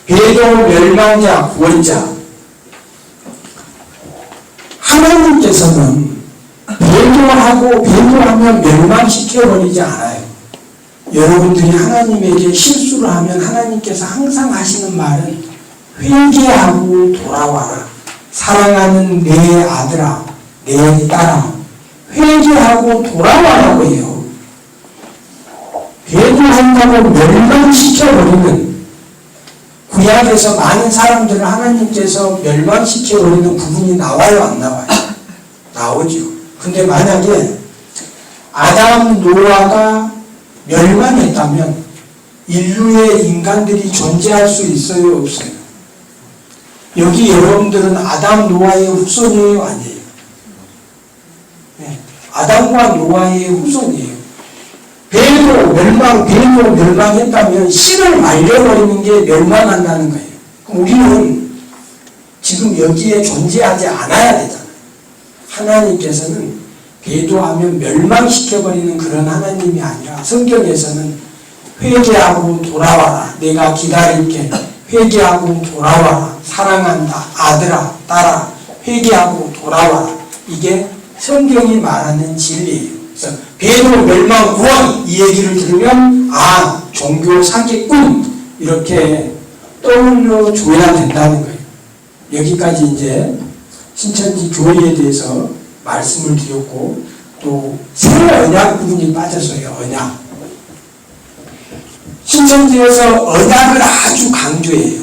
배도 멸망자 구원자. 하나님께서는 배도하면 멸망시켜버리지 않아요. 여러분들이 하나님에게 실수를 하면 하나님께서 항상 하시는 말은 회개하고 돌아와라. 사랑하는 내 아들아, 내 딸아, 회개하고 돌아와라고 해요. 배도한다고 멸망시켜버리는, 구약에서 많은 사람들을 하나님께서 멸망시켜버리는 부분이 나와요, 안 나와요? 나오죠. 근데 만약에 아담, 노아가 멸망했다면 인류의 인간들이 존재할 수 있어요, 없어요? 여기 여러분들은 아담, 노아의 후손이에요, 아니에요? 네. 아담과 노아의 후손이에요. 배도 멸망했다면 씨를 말려버리는 게 멸망한다는 거예요. 그럼 우리는 지금 여기에 존재하지 않아야 되잖아요. 하나님께서는 배도하면 멸망시켜버리는 그런 하나님이 아니라 성경에서는 회개하고 돌아와라. 내가 기다릴게. 회개하고 돌아와라. 사랑한다. 아들아, 딸아. 회개하고 돌아와라. 이게 성경이 말하는 진리예요. 그래서 배도 멸망 구원 이 얘기를 들으면 종교 사기꾼 이렇게 떠올려 줘야 된다는 거예요. 여기까지 이제 신천지 교회에 대해서 말씀을 드렸고 또 새 언약 부분이 빠졌어요. 언약. 신천지에서 언약을 아주 강조해요.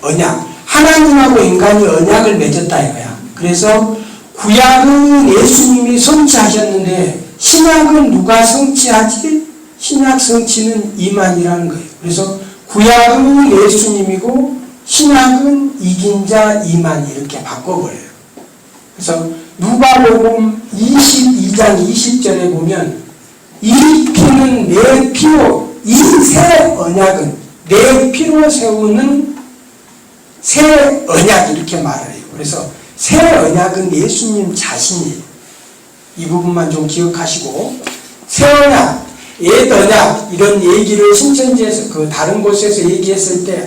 언약. 하나님하고 인간이 언약을 맺었다 이거야. 그래서 구약은 예수님이 성취하셨는데 신약은 누가 성취하지? 신약 성취는 이만이라는 거예요. 그래서 구약은 예수님이고 신약은 이긴 자 이만 이렇게 바꿔버려요. 그래서 누가복음 22장 20절에 보면 이 피는 내 피로, 이 새 언약은 내 피로 세우는 새 언약 이렇게 말을 해요. 그래서 새 언약은 예수님 자신이에요. 이 부분만 좀 기억하시고 새 언약, 옛 언약 이런 얘기를 신천지에서 다른 곳에서 얘기했을 때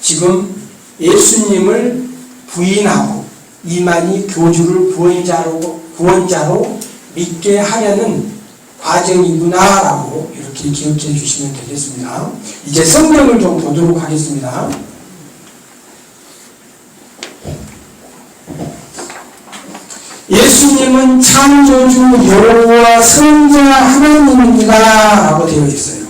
지금 예수님을 부인하고 이만희 교주를 구원자로 믿게 하려는 과정이구나라고 이렇게 기억해 주시면 되겠습니다. 이제 성경을 좀 보도록 하겠습니다. 예수님은 창조주 여호와 성자 하나님입니다 라고 되어 있어요.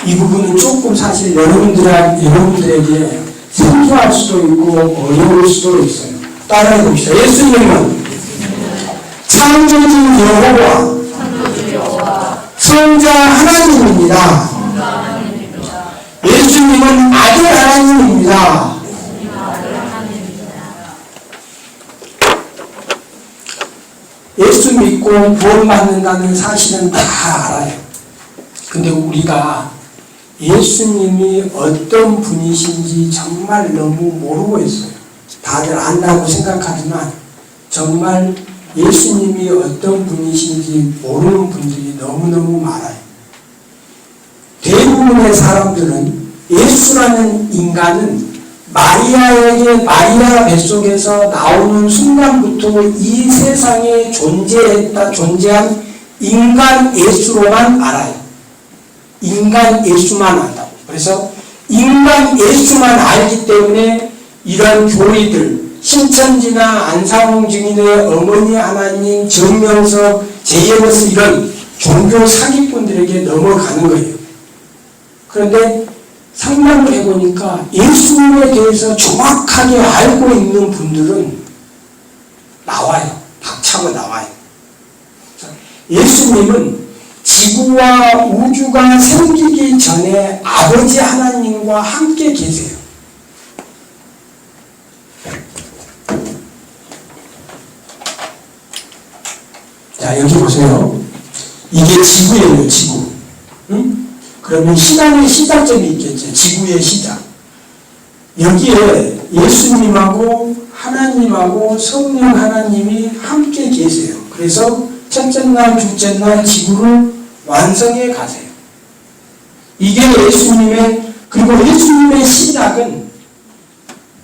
이 부분은 조금 사실 여러분들에게 생소할 수도 있고 어려울 수도 있어요. 따라해 봅시다. 예수님은 창조주 여호와 성자 하나님입니다. 예수님은 아들 하나님입니다. 예수 믿고 구원받는다는 사실은 다 알아요. 근데 우리가 예수님이 어떤 분이신지 정말 너무 모르고 있어요. 다들 안다고 생각하지만 정말 예수님이 어떤 분이신지 모르는 분들이 너무너무 많아요. 대부분의 사람들은 예수라는 인간은 마리아 뱃속에서 나오는 순간부터 이 세상에 존재한 인간 예수로만 알아요. 인간 예수만 안다고. 그래서 인간 예수만 알기 때문에 이런 교리들, 신천지나 안상홍 증인의 어머니 하나님, 정명석, 제예버스 이런 종교 사기꾼들에게 넘어가는 거예요. 그런데 상담을 해보니까 예수님에 대해서 정확하게 알고 있는 분들은 나와요. 박차고 나와요. 예수님은 지구와 우주가 생기기 전에 아버지 하나님과 함께 계세요. 자, 여기 보세요. 이게 지구예요, 지구. 응? 그러면 신앙의 시작점이 있겠죠. 지구의 시작. 여기에 예수님하고 하나님하고 성령 하나님이 함께 계세요. 그래서 첫째 날, 둘째 날 지구를 완성해 가세요. 이게 예수님의 그리고 예수님의 시작은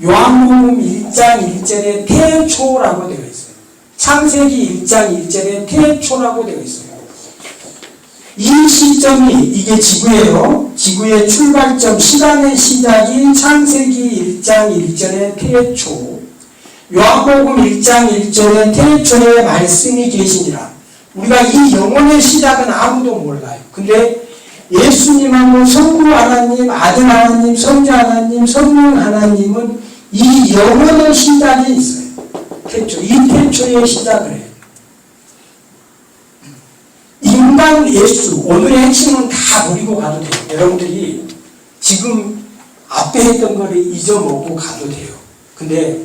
요한복음 1장 1절에 태초라고 되어 있어요. 창세기 1장 1절에 태초라고 되어 있어요. 이 시점이 이게 지구예요. 지구의 출발점, 시간의 시작이 창세기 1장 1절의 태초, 요한복음 1장 1절의 태초에 말씀이 계시니라. 우리가 이 영혼의 시작은 아무도 몰라요. 근데 예수님하고 성부 하나님, 아들 하나님, 성자 하나님, 성령 하나님은 이 영혼의 시작이 있어요. 태초, 이 태초의 시작을 해요. 인간 예수, 오늘의 핵심은 다 버리고 가도 돼요. 여러분들이 지금 앞에 했던 거를 잊어먹고 가도 돼요. 근데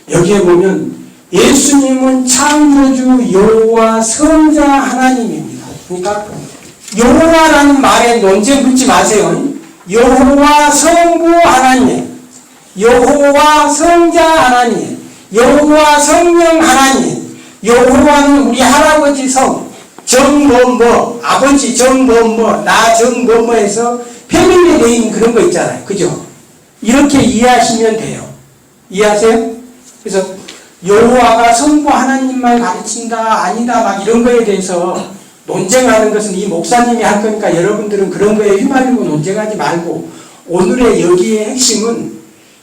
여기에 보면 예수님은 창조주 여호와 성자 하나님입니다. 그러니까 여호와라는 말에 논쟁 붙지 마세요. 여호와 성부 하나님, 여호와 성자 하나님, 여호와 성령 하나님. 여호와는 우리 할아버지 성, 정뭐뭐, 아버지 정뭐뭐, 나 정뭐뭐해서 패밀리 네임 그런 거 있잖아요. 그죠? 이렇게 이해하시면 돼요. 이해하세요? 그래서 여호와가 성부 하나님만 가르친다 아니다 막 이런 거에 대해서 논쟁하는 것은 이 목사님이 할 거니까 여러분들은 그런 거에 휘말리고 논쟁하지 말고, 오늘의 여기의 핵심은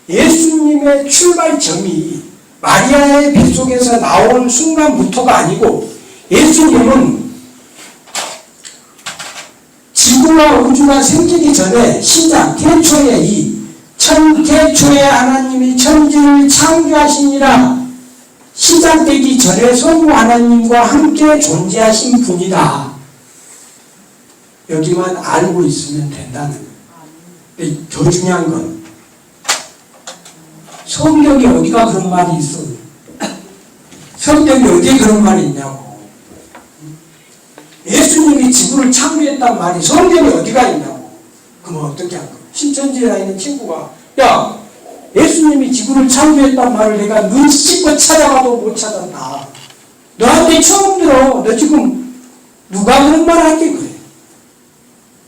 예수님의 출발점이 마리아의 뱃속에서 나온 순간부터가 아니고, 예수님은 지구와 우주가 생기기 전에 시작, 태초에 태초에 하나님이 천지를 창조하시니라. 시작되기 전에 성부 하나님과 함께 존재하신 분이다. 여기만 알고 있으면 된다는 거예요. 더 중요한 건 성경에 어디가 그런 말이 있어? 성경에 어디에 그런 말이 있냐고. 예수님이 지구를 창조했단 말이 성경에 어디가 있냐고. 그러면 어떻게 할 거야? 신천지에 있는 친구가, 야, 예수님이 지구를 창조했단 말을 내가 눈 씻고 찾아가도 못 찾았다. 너한테 처음 들어. 너 지금 누가 그런 말 할게 그래.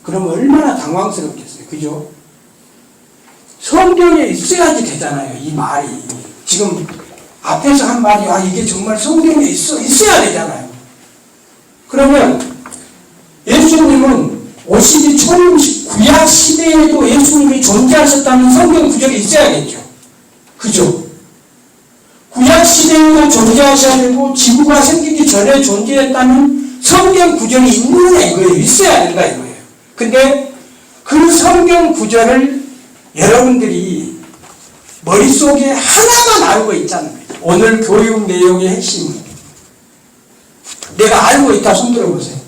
그러면 얼마나 당황스럽겠어요. 그죠? 성경에 있어야지 되잖아요. 이 말이. 지금 앞에서 한 말이, 아, 이게 정말 성경에 있어야 되잖아요. 그러면 예수님은 오시기 처음 구약 시대에도 예수님이 존재하셨다는 성경 구절이 있어야겠죠. 그죠? 구약 시대에도 존재하셔야 되고 지구가 생기기 전에 존재했다는 성경 구절이 있느냐 이거예요. 있어야 된다 이거예요. 근데 그 성경 구절을 여러분들이 머릿속에 하나만 알고 있잖아요. 오늘 교육 내용의 핵심은 내가 알고 있다 손 들어보세요.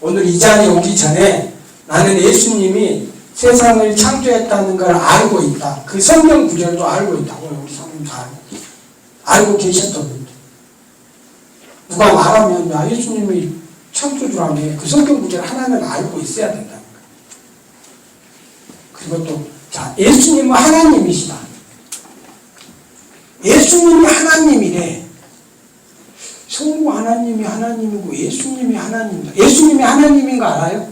오늘 이 자리에 오기 전에 나는 예수님이 세상을 창조했다는 걸 알고 있다. 그 성경 구절도 알고 있다고 우리 사모님 다 알고 계셨던 분들. 누가 말하면 야, 예수님이 창조주라며 그 성경 구절 하나는 알고 있어야 된다는 거예요. 그리고 또 자, 예수님은 하나님이시다. 예수님이 하나님이래. 성부 하나님이 하나님이고 예수님이 하나님이다. 예수님이 하나님인 거 알아요?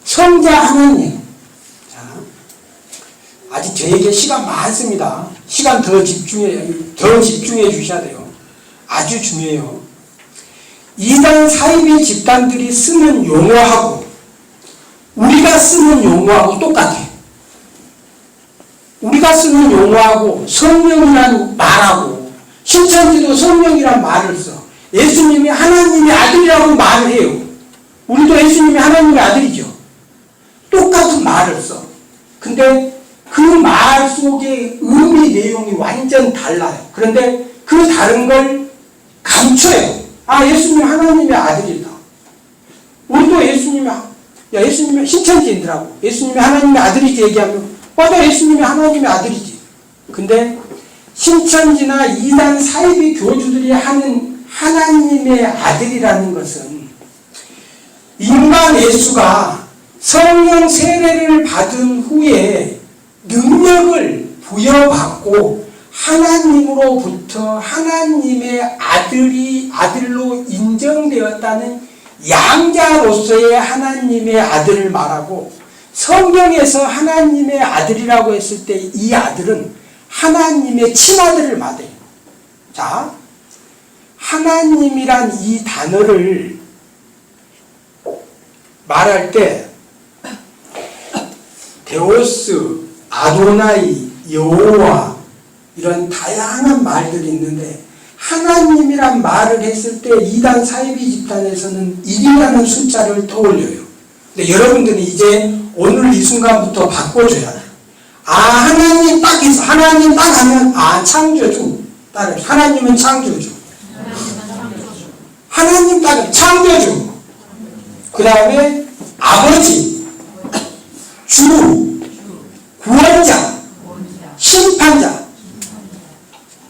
성자 하나님. 자, 아직 저에게 시간 많습니다. 시간 더 집중해 주셔야 돼요. 아주 중요해요. 이단 사이비 집단들이 쓰는 용어하고 우리가 쓰는 용어하고 똑같아. 우리가 쓰는 용어하고 성령이란 말하고 신천지도 성령이란 말을 써. 예수님이 하나님의 아들이라고 말을 해요. 우리도 예수님이 하나님의 아들이죠. 똑같은 말을 써. 근데 그 말 속의 의미 내용이 완전 달라요. 그런데 그 다른 걸 감춰요. 아, 예수님이 하나님의 아들이다. 우리도 예수님이 신천지인들하고 예수님이 하나님의 아들이지 얘기하면 맞아, 예수님이 하나님의 아들이지. 근데 신천지나 이단 사이비 교주들이 하는 하나님의 아들이라는 것은 인간 예수가 성령 세례를 받은 후에 능력을 부여받고 하나님으로부터 하나님의 아들로 인정되었다는 양자로서의 하나님의 아들을 말하고, 성경에서 하나님의 아들이라고 했을 때 이 아들은 하나님의 친아들을 말해요. 자, 하나님이란 이 단어를 말할 때 데오스, 아도나이, 여호와 이런 다양한 말들이 있는데 하나님이란 말을 했을 때 이단 사이비 집단에서는 1이라는 숫자를 떠올려요. 근데 여러분들은 이제 오늘 이 순간부터 바꿔줘야 돼요. 아, 하나님 딱 있어. 하나님 딱 하면 아, 창조주. 따라 하나님은 창조주. 하나님 딱 창조주. 그 다음에 아버지, 주, 구원자, 심판자.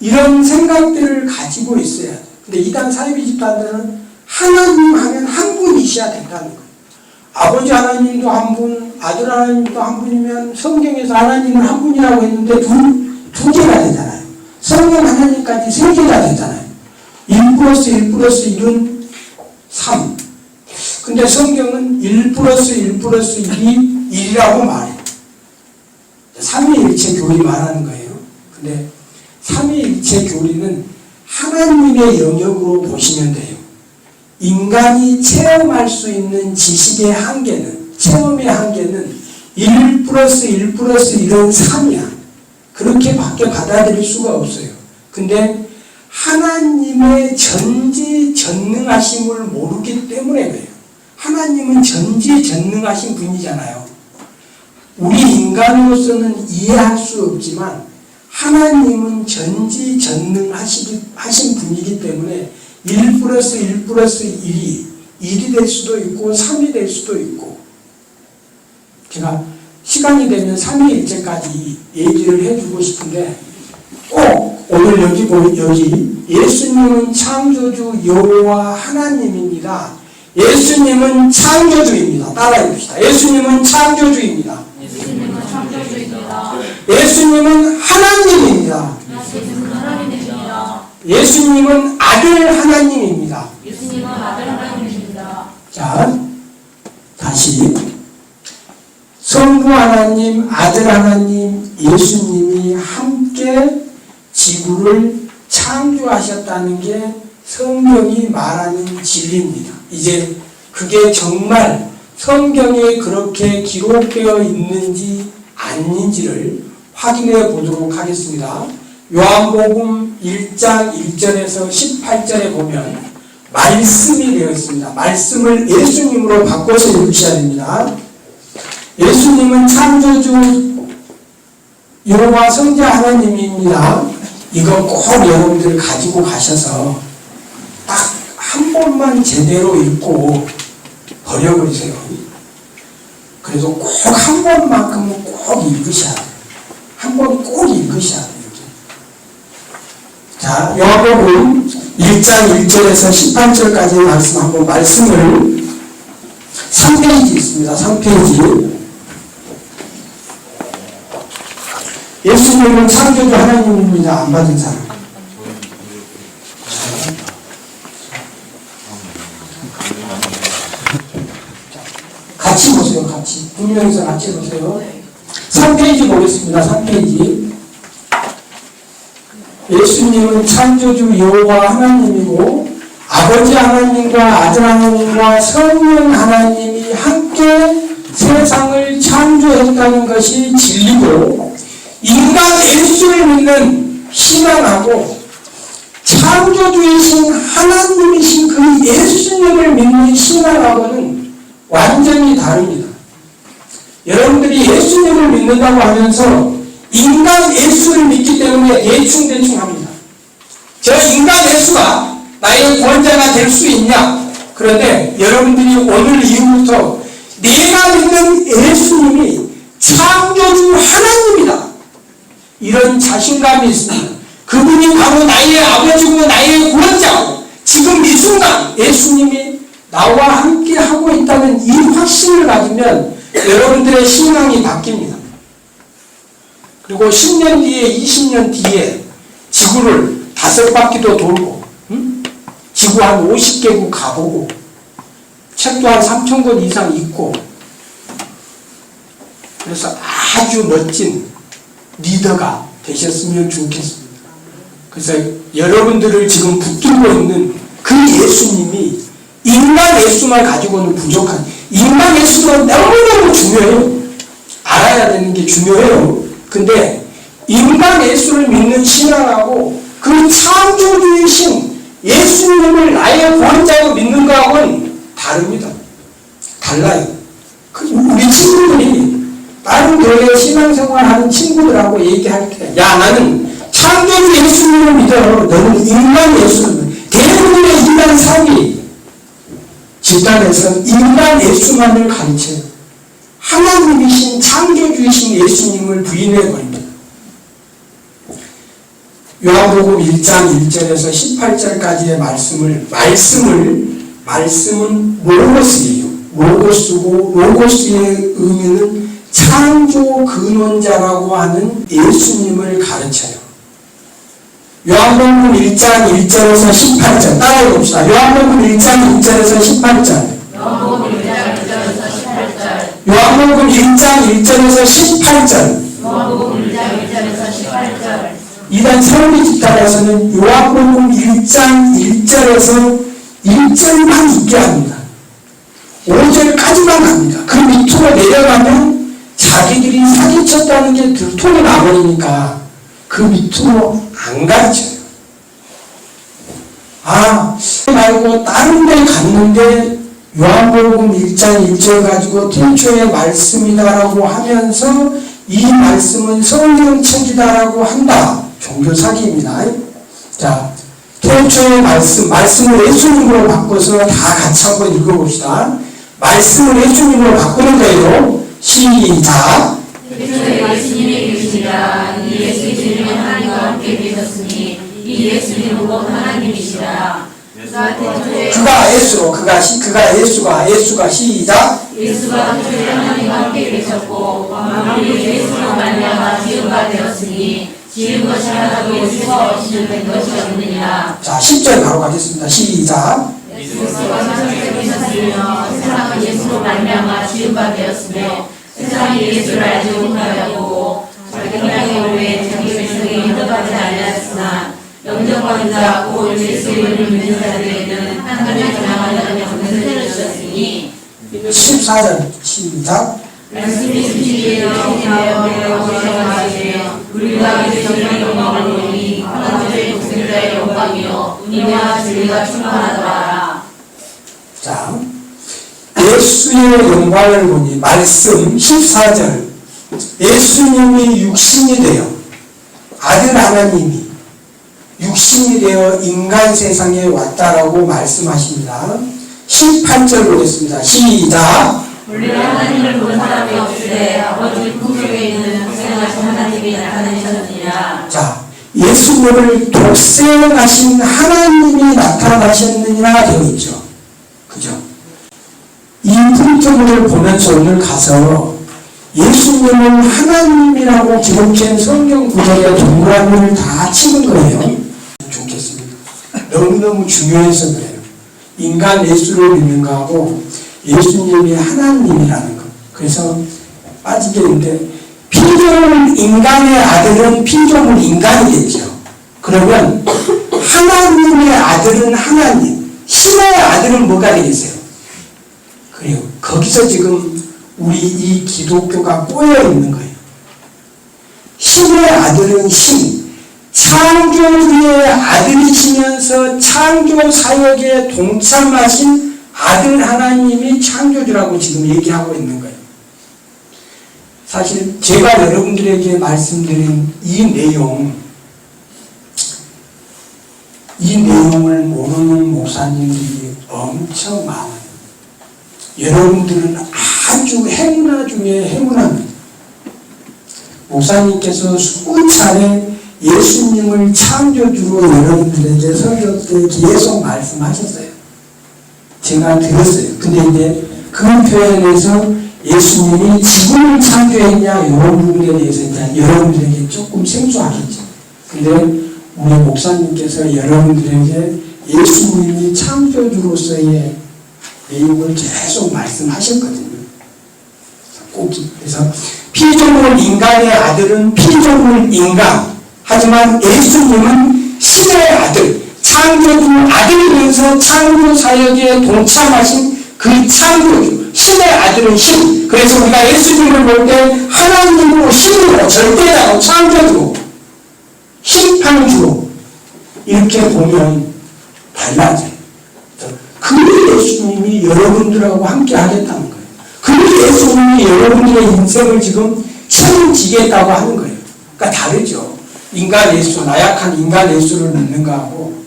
이런 생각들을 가지고 있어야 돼. 근데 이단 사이비 집단들은 하나님 하면 한 분이셔야 된다는 거예요. 아버지 하나님도 한 분, 아들 하나님도 한 분이면 성경에서 하나님은 한 분이라고 했는데 두 개가 되잖아요. 성령 하나님까지 세 개가 되잖아요. 1 플러스 1 플러스 1은 3. 근데 성경은 1 플러스 1 플러스 1이 1이라고 말해요. 삼위일체 교리 말하는 거예요. 근데 삼위일체 교리는 하나님의 영역으로 보시면 돼요. 인간이 체험할 수 있는 지식의 한계는, 체험의 한계는 1 플러스 1 플러스 1은 3이야. 그렇게 밖에 받아들일 수가 없어요. 근데 하나님의 전지전능하심을 모르기 때문에 그래요. 하나님은 전지전능하신 분이잖아요. 우리 인간으로서는 이해할 수 없지만 하나님은 전지전능하신 분이기 때문에 1 플러스 1 플러스 1이 1이 될 수도 있고 3이 될 수도 있고, 제가 시간이 되면 삼위일체까지 얘기를 해주고 싶은데 꼭 오늘 여기 예수님은 창조주 여호와 하나님입니다. 예수님은 창조주입니다. 따라해 봅시다. 예수님은 창조주입니다. 예수님은 창조주입니다. 예수님은 하나님입니다. 예수님은 하나님입니다. 예수님은 아들 하나님입니다. 예수님은 아들 하나님입니다. 자, 다시 성부 하나님, 아들 하나님, 예수님이 함께 지구를 창조하셨다는 게 성경이 말하는 진리입니다. 이제 그게 정말 성경에 그렇게 기록되어 있는지 아닌지를 확인해 보도록 하겠습니다. 요한복음 1장 1절에서 18절에 보면 말씀이 되어 있습니다. 말씀을 예수님으로 바꿔서 읽으셔야 됩니다. 예수님은 창조주 여호와 성자 하나님입니다. 이거 꼭 여러분들 가지고 가셔서 딱 한 번만 제대로 읽고 버려버리세요. 그래서 꼭 한 번만큼은 꼭 읽으셔야 돼요. 한 번 꼭 읽으셔야 돼요. 자, 요한복음 1장 1절에서 18절까지 말씀 한번 말씀을 3페이지 있습니다. 3페이지. 예수님은 창조주 하나님입니다. 안 받은 사람. 같이 보세요. 같이. 두 명이서 같이 보세요. 3페이지 보겠습니다. 3페이지. 예수님은 창조주 여호와 하나님이고 아버지 하나님과 아들 하나님과 성령 하나님이 함께 세상을 창조했다는 것이 진리고, 인간 예수를 믿는 신앙하고 창조주이신 하나님이신 그 예수님을 믿는 신앙하고는 완전히 다릅니다. 여러분들이 예수님을 믿는다고 하면서 인간 예수를 믿기 때문에 대충 합니다. 저 인간 예수가 나의 구원자가 될 수 있냐? 그런데 여러분들이 오늘 이후부터 내가 믿는 예수님이 창조주 하나님이다, 이런 자신감이 있습니다. 그분이 바로 나의 아버지고 나의 구원자고 지금 이 순간 예수님이 나와 함께 하고 있다는 이 확신을 가지면 여러분들의 신앙이 바뀝니다. 그리고 10년 뒤에 20년 뒤에 지구를 5바퀴도 돌고, 지구 한 50개국 가보고 책도 한 3,000권 이상 읽고 그래서 아주 멋진 리더가 되셨으면 좋겠습니다. 그래서 여러분들을 지금 붙들고 있는 그 예수님이 인간 예수만 가지고는 부족한, 인간 예수가 너무너무 중요해요. 알아야 되는 게 중요해요. 근데 인간 예수를 믿는 신앙하고 그 창조주이신 예수님을 나의 구원자로 믿는 거하고는 다릅니다. 달라요. 우리 친구들이 다른 교회 신앙생활하는 친구들하고 얘기할 때, 야, 나는 창조주 예수님을 믿어. 너는 인간 예수를 믿어. 대부분의 인간 삶이 집단에서 인간 예수만을 가르쳐요. 하나님이신 창조주이신 예수님을 부인해버립니다. 요한복음 1장 1절에서 18절까지의 말씀은 로고스예요. 로고스고, 로고스의 의미는 창조 근원자라고 하는 예수님을 가르쳐요. 요한복음 1장 1절에서 18절 따라해 봅시다. 요한복음 1장 1절에서 18절. 요한복음 1장 1절에서 18절. 요한복음 1장 1절에서 18절. 요한복음 1장 1절에서 18절. 이단 세월기 집단에서는 요한복음 1장 1절에서 1절만 있게 합니다. 5절까지만 갑니다. 그 밑으로 내려가면 자기들이 사기쳤다는 게 들통이 나버리니까 그 밑으로 안 가르쳐요. 말고 다른 데 갔는데 요한복음 1장 1절 가지고 태초의 말씀이다라고 하면서 이 말씀은 성경책이다라고 한다. 종교 사기입니다. 자, 태초의 말씀을 예수님으로 바꿔서 다 같이 한번 읽어봅시다. 말씀을 예수님으로 바꾸는 거예요. 시작. 태초에 예수님이 계시니라. 이 예수님은 하나님과 함께 계셨으니 이 예수님은 곧 하나님이시라. 그가 예수가 시작. 예수가 태초에 하나님과 함께 계셨고 만물이 예수로 말미암아 지은 바 되었으니 지은 것이 하나도 예수가 없이는 된 것이 없느니라. 자, 10절 바로 가겠습니다. 시작. 예수가 천국에 계셨으며 세상은 예수로 말미암아 지은 바 되었으며 세상이 예수를 알지 못하였고 자기 형량의 오후에 자기 백성이 인도받지 아니하였으나 영접하는 자 곧 예수 이름을 믿는 자들에게는 하나님의 전함하는 권세를 주셨으니. 14절 시작. 말씀이 주시기에 되어 오셔가시며 우리가 그 정의 영광을 보니 하나님의 독생자의 영광이요 은혜와 진리가 충만하더라. 자, 예수의 영광을 보니 말씀 14절. 예수님이 육신이 되어 아들 하나님이 육신이 되어 인간 세상에 왔다라고 말씀하십니다. 18절 보겠습니다. 시작. 원래 하나님을 본 사람이 없으되 아버지 품속에 있는 독생하신 하나님이 나타나셨느니라. 자, 예수님을 독생하신 하나님이 나타나셨느니라 되어 있죠. 그죠? 이 풍토를 보면서 오늘 가서 예수님은 하나님이라고 기록된 성경 구절의 동그라미를 다 치는 거예요. 좋겠습니다. 너무너무 중요해서 그래요. 인간 예수를 믿는 거하고 예수님이 하나님이라는 것. 그래서 빠지게 되는데 피조물 인간의 아들은 피조물 인간이겠죠. 그러면 하나님의 아들은 하나님, 신의 아들은 뭐가 되겠어요? 그래요. 거기서 지금 우리 이 기독교가 꼬여 있는 거예요. 신의 아들은 신, 창조주의 아들이시면서 창조 사역에 동참하신 아들 하나님이 창조주라고 지금 얘기하고 있는 거예요. 사실 제가 여러분들에게 말씀드린 이 내용을 모르는 목사님들이 엄청 많아요. 여러분들은 아주 행운아 중에 행운합니다. 목사님께서 수차례 예수님을 창조주로 여러분들에게 설교 때 계속 말씀하셨어요. 제가 들었어요. 근데 이제 그 표현에서 예수님이 지구를 창조했냐 이런 부분에 대해서 이제 여러분들에게 조금 생소하겠죠. 근데 우리 목사님께서 여러분들에게 예수님이 창조주로서의 내용을 계속 말씀하셨거든요. 꼭지. 그래서 피조물 인간의 아들은 피조물 인간. 하지만 예수님은 신의 아들, 창조주 아들이면서 창조 사역에 동참하신 그 창조주, 신의 아들은 신. 그래서 우리가 예수님을 볼 때 하나님으로 신으로 절대자로 창조주로 심판주로 이렇게 보면 달라져요. 그 예수님이 여러분들하고 함께 하겠다는 거예요. 그 예수님이 여러분들의 인생을 지금 책임지겠다고 하는 거예요. 그러니까 다르죠. 인간 예수, 나약한 인간 예수를 믿는가 하고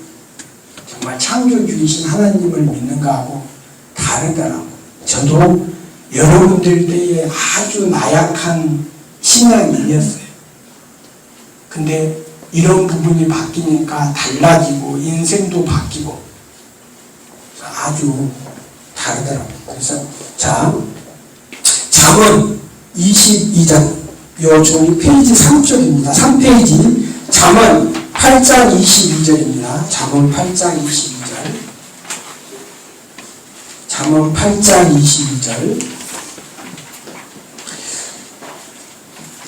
정말 창조주이신 하나님을 믿는가 하고 다르더라고. 저도 여러분들 때에 아주 나약한 신앙인이었어요. 근데 이런 부분이 바뀌니까 달라지고 인생도 바뀌고 아주 다르더라고요. 그래서 자, 잠언 22장 요 종이 페이지 3쪽입니다. 3페이지 잠언 8장 22절입니다. 잠언 8장 22절. 잠언 8장 22절.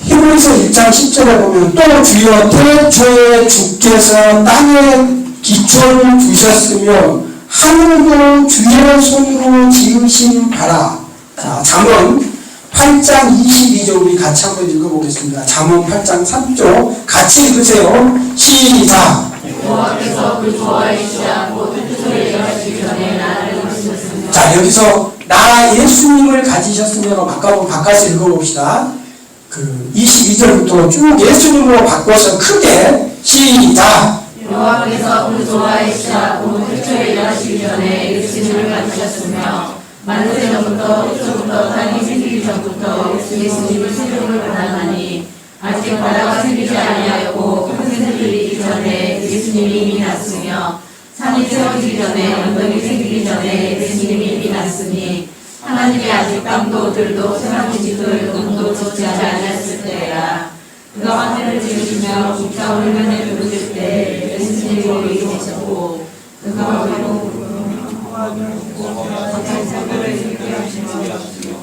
히브리서 1장 10절에 보면 또 주여 태초에 주께서 땅에 기초를 두셨으며 하늘도 주의 손으로 지으신 바라. 자, 잠언 8장 22절 우리 같이 한번 읽어보겠습니다. 잠언 8장 3절 같이 읽으세요. 시작. 여호와께서 그 좋아하시지 않고 뜻을 예언하시기 전에 나를 가지셨으며. 자, 여기서 나 예수님을 가지셨으면 바꿔서 읽어봅시다. 그 22절부터 쭉 예수님으로 바꿔서 크게 시작. 여호와께서 그 좋아하시지 않고 뜻을 예언하시기 전에 예수님을 가지셨으며 만세 전부터 태초부터 땅이 생기기 전부터 예수님을 생명을 받았나니 아직 바다가 생기지 아니하였고 평생 들이기 전에 예수님이 이미 났으며 산이 세워지기 전에 언덕이 생기기 전에 예수님이 이미 났으니 하나님이 아직 땅도 들도 세상의 짓을 눈도 짓지 아니하였을 때라. 그가 하늘을 지으시며 국가 울면에 부르실 때 예수님이 거기 계셨고 그가 외로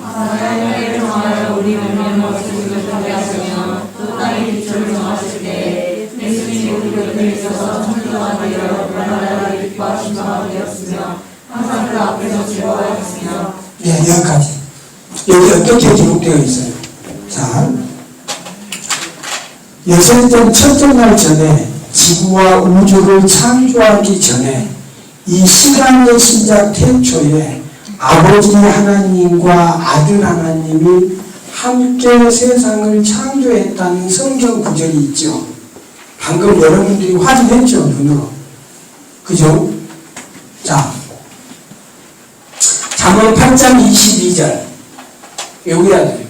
하나님을 정하여 우리 운명을 모습을 정하시며 또 땅의 기초를 정하실 때 예수님이 우리 곁에 있어서 천리와 되어 바다를 기뻐하신 바가 되었으며 항상 그 앞에서 즐거워하셨으며. 네, 여기까지. 여기 어떻게 기록되어 있어요? 자, 여섯째 첫째 날 전에 지구와 우주를 창조하기 전에 이 시간의 시작 태초에 아버지 하나님과 아들 하나님이 함께 세상을 창조했다는 성경 구절이 있죠. 방금 여러분들이 확인했죠, 눈으로. 그죠? 자, 잠언 8장 22절 외워야 돼요.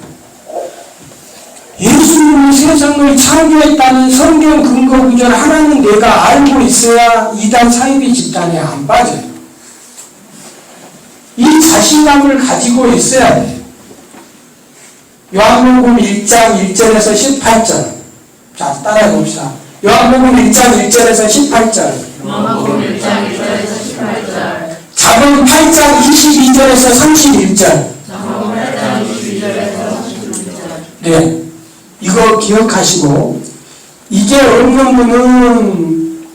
예수님이 세상을 창조했다는 성경 근거 구절 하나는 내가 알고 있어야 이단 사이비 집단에 안 빠져요. 이 자신감을 가지고 있어야 돼요. 요한복음 1장 1절에서 18절. 자, 따라해 봅시다. 요한복음 1장 1절에서 18절. 요한복음 1장 1절에서 18절. 잠언 8장 22절에서 31절. 잠언 8장 22절에서 31절. 네. 이거 기억하시고, 이게 없는 분은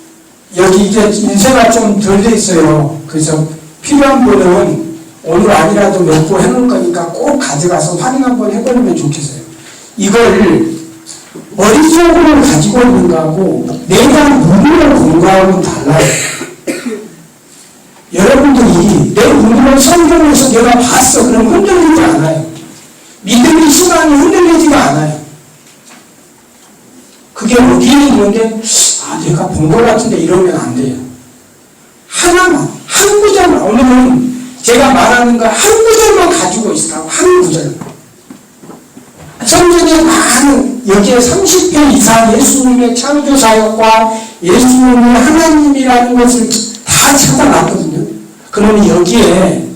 여기 이게 인쇄가 좀 덜 돼 있어요. 그래서 필요한 분은 오늘 아니라도 몇 번 해놓을 거니까 꼭 가져가서 확인 한번 해보면 좋겠어요. 이걸 머릿속으로 가지고 있는 거하고 내가 눈으로 본 거하고는 달라요. 여러분들이 내 눈으로 성경에서 내가 봤어. 그럼 흔들리지 않아요. 믿음의 시간이 흔들리지가 않아요. 그게 어디에 있는데 내가 본 것 같은데 이러면 안 돼요. 하나만, 한 구절만, 오늘은 제가 말하는 거 한 구절만 가지고 있으라고, 한 구절만. 성경에 많은, 여기에 30편 이상 예수님의 창조사역과 예수님이 하나님이라는 것을 다 찾아놨거든요. 그러면 여기에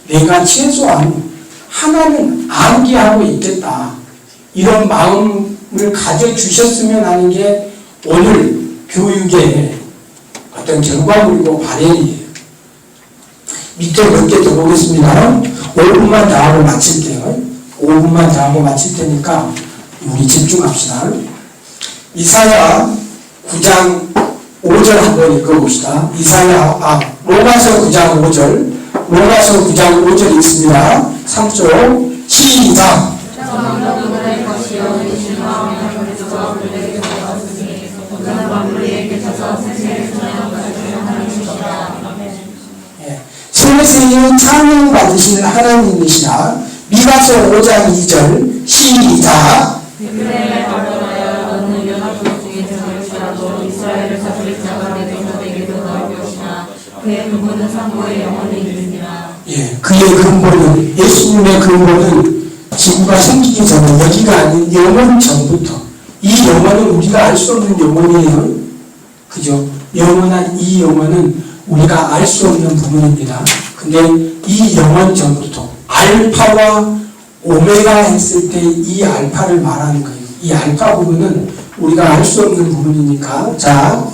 내가 최소한 하나는 암기하고 있겠다. 이런 마음을 가져주셨으면 하는 게 오늘 교육의 어떤 결과물이고 발현이에요. 밑에 몇 개 더 보겠습니다. 5분만 더 하고 마칠게요. 5분만 더 하고 마칠 테니까 우리 집중합시다. 이사야 9장 5절 한번 읽어봅시다. 로마서 9장 5절, 로마서 9장 5절 읽습니다. 3조 시작. 세세히 찬양받으시는 하나님이시라. 미가서 5장 2절 시작. 예, 그의 근본은, 예수님의 근본은 지구가 생기기 전에, 여기가 아닌 영원 전부터, 이 영원은 우리가 알 수 없는 영원이에요. 그죠? 영원한 이 영원은 우리가 알 수 없는 부분입니다. 근데 이 영원 전부터 알파와 오메가 했을 때 이 알파를 말하는 거예요. 이 알파 부분은 우리가 알 수 없는 부분이니까. 자,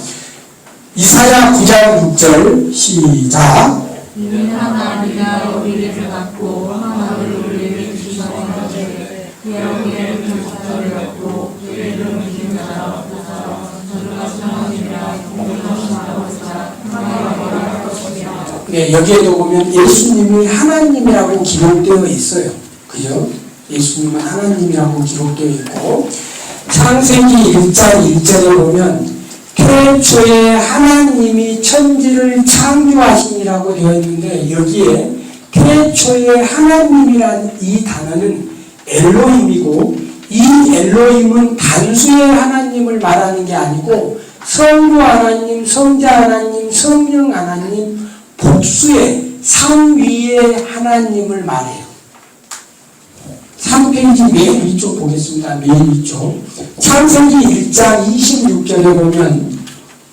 이사야 9장 6절 시작. 이는 하나님이가 우리를 갖고 하나님을 우리에게 주시는데 여호와를 주시고 그를 믿는 자라 네, 여기에도 보면 예수님이 하나님이라고 기록되어 있어요. 그죠? 예수님은 하나님이라고 기록되어 있고, 창세기 1장 1절에 보면 태초에 하나님이 천지를 창조하시니라고 되어 있는데, 여기에 태초에 하나님이라는 이 단어는 엘로힘이고, 이 엘로힘은 단수의 하나님을 말하는 게 아니고 성부 하나님, 성자 하나님, 성령 하나님, 복수의 삼위의 하나님을 말해요. 3페이지 맨 위쪽 보겠습니다. 맨 위쪽. 창세기 1장 26절에 보면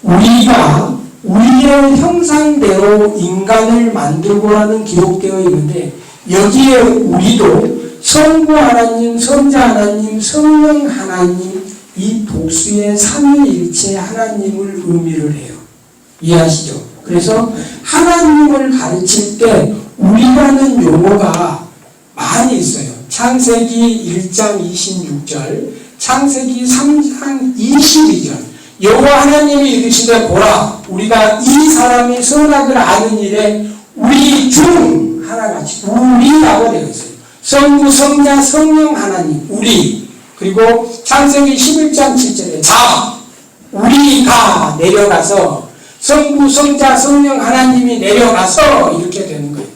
우리가 우리의 형상대로 인간을 만들고라는 기록되어 있는데, 여기에 우리도 성부 하나님, 성자 하나님, 성령 하나님, 이 복수의 삼위일체 하나님을 의미를 해요. 이해하시죠? 그래서 하나님을 가르칠 때 우리라는 용어가 많이 있어요. 창세기 1장 26절, 창세기 3장 22절. 여호와 하나님이 이르시되 보라, 우리가 이 사람이 선악을 아는 일에 우리 중 하나같이 우리라고 되어 있어요. 성부, 성자, 성령 하나님, 우리. 그리고 창세기 11장 7절에 자, 우리가 내려가서 성부, 성자, 성령 하나님이 내려가서 이렇게 되는 거예요.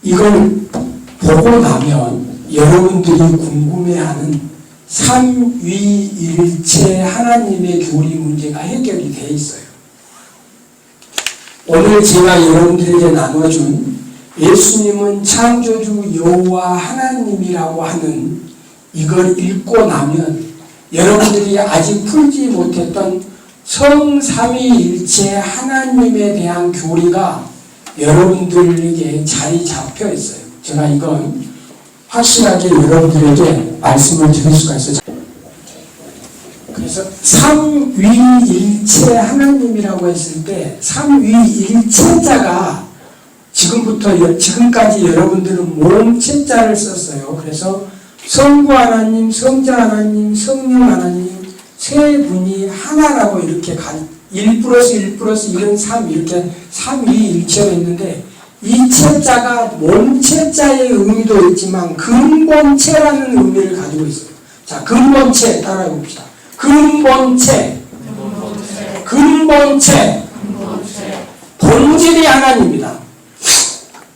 이걸 보고 나면 여러분들이 궁금해하는 삼위일체 하나님의 교리 문제가 해결이 되어 있어요. 오늘 제가 여러분들에게 나눠준 예수님은 창조주 여호와 하나님이라고 하는 이걸 읽고 나면 여러분들이 아직 풀지 못했던 성삼위일체 하나님에 대한 교리가 여러분들에게 자리 잡혀 있어요. 제가 이건 확실하게 여러분들에게 말씀을 드릴 수가 있어요. 그래서 삼위일체 하나님이라고 했을 때 삼위일체자가 지금까지 여러분들은 몸체자를 썼어요. 그래서 성부 하나님, 성자 하나님, 성령 하나님 세 분이 하나라고 이렇게 1+1+1은 3 이렇게 삼위일체가 있는데, 이 체자가 몸체자의 의미도 있지만 근본체라는 의미를 가지고 있어요. 자, 근본체 따라해 봅시다. 근본체. 본질이 하나님이다.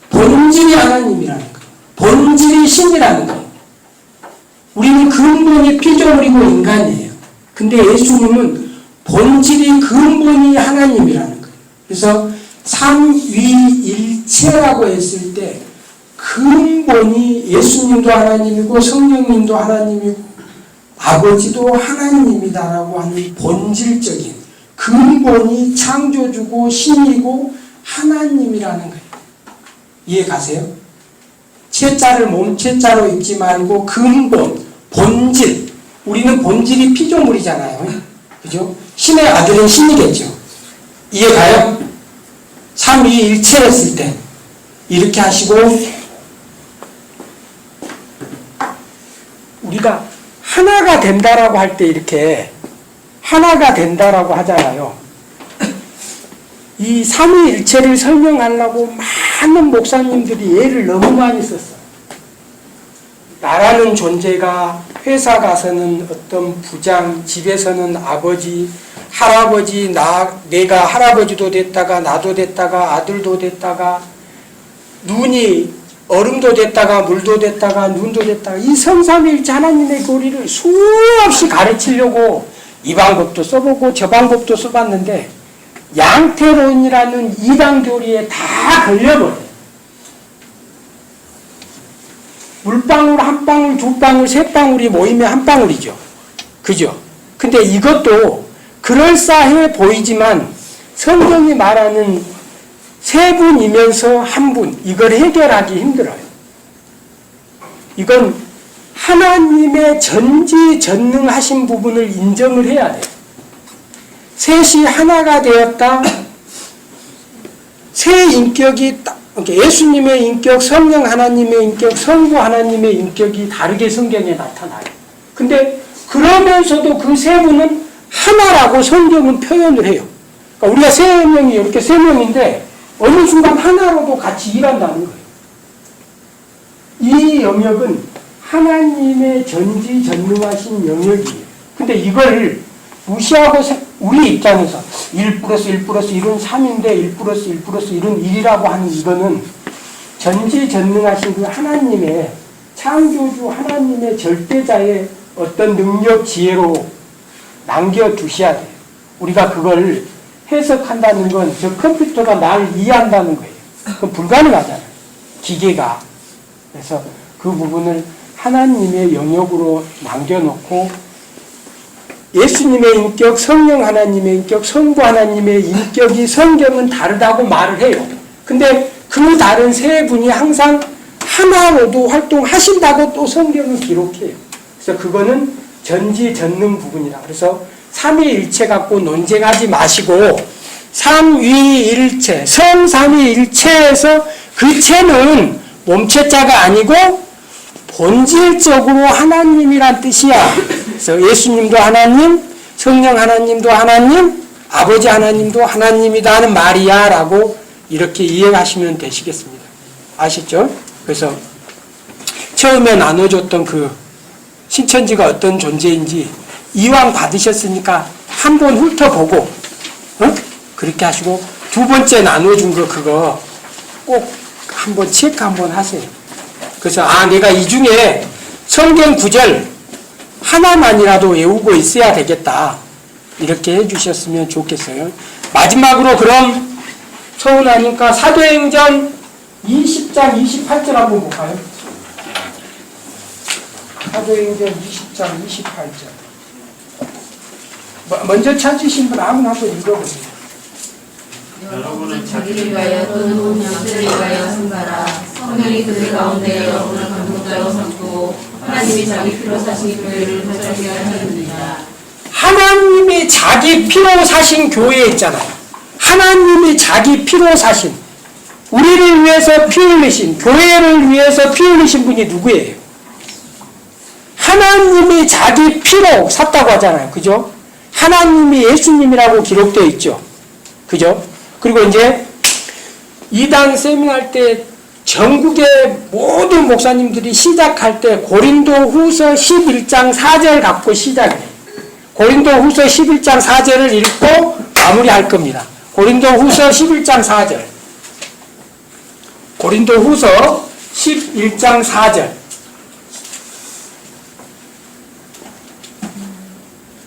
본질이 하나님이라는 거예요. 본질이 신이라는 거예요. 우리는 근본이 피조물이고 인간이에요. 근데 예수님은 본질이 근본이 하나님이라는 거예요. 그래서 삼위일체라고 했을 때 근본이 예수님도 하나님이고 성령님도 하나님이고 아버지도 하나님이다라고 하는 본질적인 근본이 창조주고 신이고 하나님이라는 거예요. 이해 가세요? 체자를 몸체자로 읽지 말고 근본, 본질. 우리는 본질이 피조물이잖아요. 그죠? 신의 아들은 신이겠죠. 이해 가요? 삼위일체했을 때 이렇게 하시고 우리가 하나가 된다라고 할 때 이렇게 하나가 된다라고 하잖아요. 이 삼위일체를 설명하려고 많은 목사님들이 예를 너무 많이 썼어요. 나라는 존재가 회사 가서는 어떤 부장, 집에서는 아버지, 할아버지, 내가 할아버지도 됐다가 나도 됐다가 아들도 됐다가 눈이 얼음도 됐다가 물도 됐다가 눈도 됐다가 이 성삼위일체 하나님의 교리를 수없이 가르치려고 이 방법도 써보고 저 방법도 써봤는데 양태론이라는 이단 교리에 다 걸려버려요. 물방울 한 방울, 두 방울, 세 방울이 모이면 한 방울이죠. 그죠? 근데 이것도 그럴싸해 보이지만 성경이 말하는 세 분이면서 한 분, 이걸 해결하기 힘들어요. 이건 하나님의 전지전능하신 부분을 인정을 해야 돼요. 셋이 하나가 되었다. 세 인격이 예수님의 인격, 성령 하나님의 인격, 성부 하나님의 인격이 다르게 성경에 나타나요. 근데 그러면서도 그 세 분은 하나라고 성경은 표현을 해요. 그러니까 우리가 세 명이 이렇게 세 명인데 어느 순간 하나로도 같이 일한다는 거예요. 이 영역은 하나님의 전지전능하신 영역이에요. 근데 이걸 무시하고 우리 입장에서 1 플러스 1 플러스 1은 3인데 1 플러스 1 플러스 1은 1이라고 하는 이거는 전지전능하신 그 하나님의 창조주 하나님의 절대자의 어떤 능력 지혜로 남겨두셔야 돼요. 우리가 그걸 해석한다는 건 저 컴퓨터가 나를 이해한다는 거예요. 그건 불가능하잖아요. 기계가. 그래서 그 부분을 하나님의 영역으로 남겨놓고 예수님의 인격, 성령 하나님의 인격, 성부 하나님의 인격이 성경은 다르다고 말을 해요. 근데 그 다른 세 분이 항상 하나로도 활동하신다고 또 성경은 기록해요. 그래서 그거는 전지전능 부분이다. 그래서 삼위일체 갖고 논쟁하지 마시고 삼위일체, 성삼위일체에서 그 체는 몸체자가 아니고 본질적으로 하나님이란 뜻이야. 그래서 예수님도 하나님, 성령 하나님도 하나님, 아버지 하나님도 하나님이다 하는 말이야 라고 이렇게 이해하시면 되시겠습니다. 아시죠? 그래서 처음에 나눠줬던 그 신천지가 어떤 존재인지 이왕 받으셨으니까 한번 훑어보고 그렇게 하시고 두 번째 나눠준 거 그거 꼭 한번 체크 한번 하세요. 그래서 내가 이 중에 성경 구절 하나만이라도 외우고 있어야 되겠다. 이렇게 해주셨으면 좋겠어요. 마지막으로 그럼 서운하니까 사도행전 20장 28절 한번 볼까요? 사도행전 20장 28절. 먼저 찾으신 분 아무나 한번 읽어보세요. 여러분은 자기를 위하여 또는 온 양들을 위하여 승가라. 성령이 그들 가운데 여러분을 감독자로 삼고 하나님이 자기 피로 사신 교회를 발전하게 하십니다. 하나님이 자기 피로 사신 교회 있잖아요. 하나님이 자기 피로 사신 우리를 위해서 피 흘리신 교회를 위해서 피 흘리신 분이 누구예요? 하나님이 자기 피로 샀다고 하잖아요. 그죠? 하나님이 예수님이라고 기록되어 있죠. 그죠? 그리고 이제 이단 세미나할 때 전국의 모든 목사님들이 시작할 때 고린도 후서 11장 4절 갖고 시작해요. 고린도 후서 11장 4절을 읽고 마무리할 겁니다. 고린도 후서 11장 4절. 고린도 후서 11장 4절.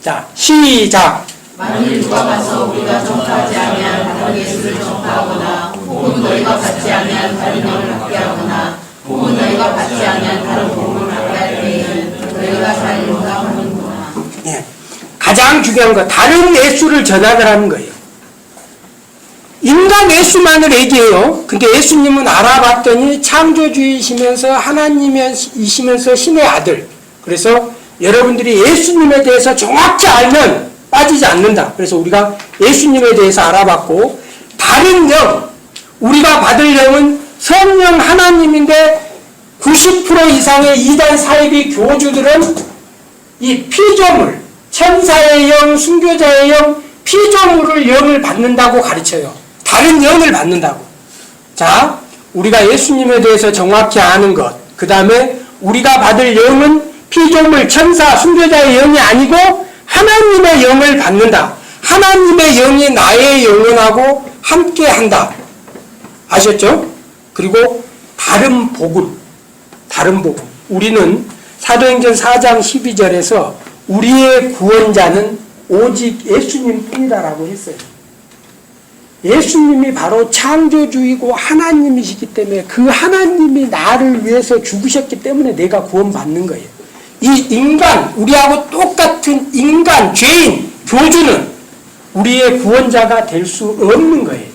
자, 시작. 만일 누가 가서 우리가 전파하지 아니한 다른 예수를 전파하거나 혹은 너희가 받지 아니한 다른 영을 받게 하거나 혹은 너희가 받지 아니한 다른 복음을 받게 할 때에는 너희가 잘 용납하는구나. 예. 가장 중요한 거 다른 예수를 전하게 하는 거예요. 인간 예수만을 얘기해요. 근데 예수님은 알아봤더니 창조주이시면서 하나님이시면서 신의 아들. 그래서 여러분들이 예수님에 대해서 정확히 알면 빠지지 않는다. 그래서 우리가 예수님에 대해서 알아봤고 다른 영, 우리가 받을 영은 성령 하나님인데 90% 이상의 이단 사이비 교주들은 이 피조물, 천사의 영, 순교자의 영, 피조물을 영을 받는다고 가르쳐요. 다른 영을 받는다고. 자, 우리가 예수님에 대해서 정확히 아는 것, 그 다음에 우리가 받을 영은 피조물, 천사, 순교자의 영이 아니고 하나님의 영을 받는다. 하나님의 영이 나의 영혼하고 함께한다. 아셨죠? 그리고 다른 복음. 우리는 사도행전 4장 12절에서 우리의 구원자는 오직 예수님 뿐이다라고 했어요. 예수님이 바로 창조주이고 하나님이시기 때문에 그 하나님이 나를 위해서 죽으셨기 때문에 내가 구원받는 거예요. 이 인간, 우리하고 똑같은 인간, 죄인, 교주는 우리의 구원자가 될 수 없는 거예요.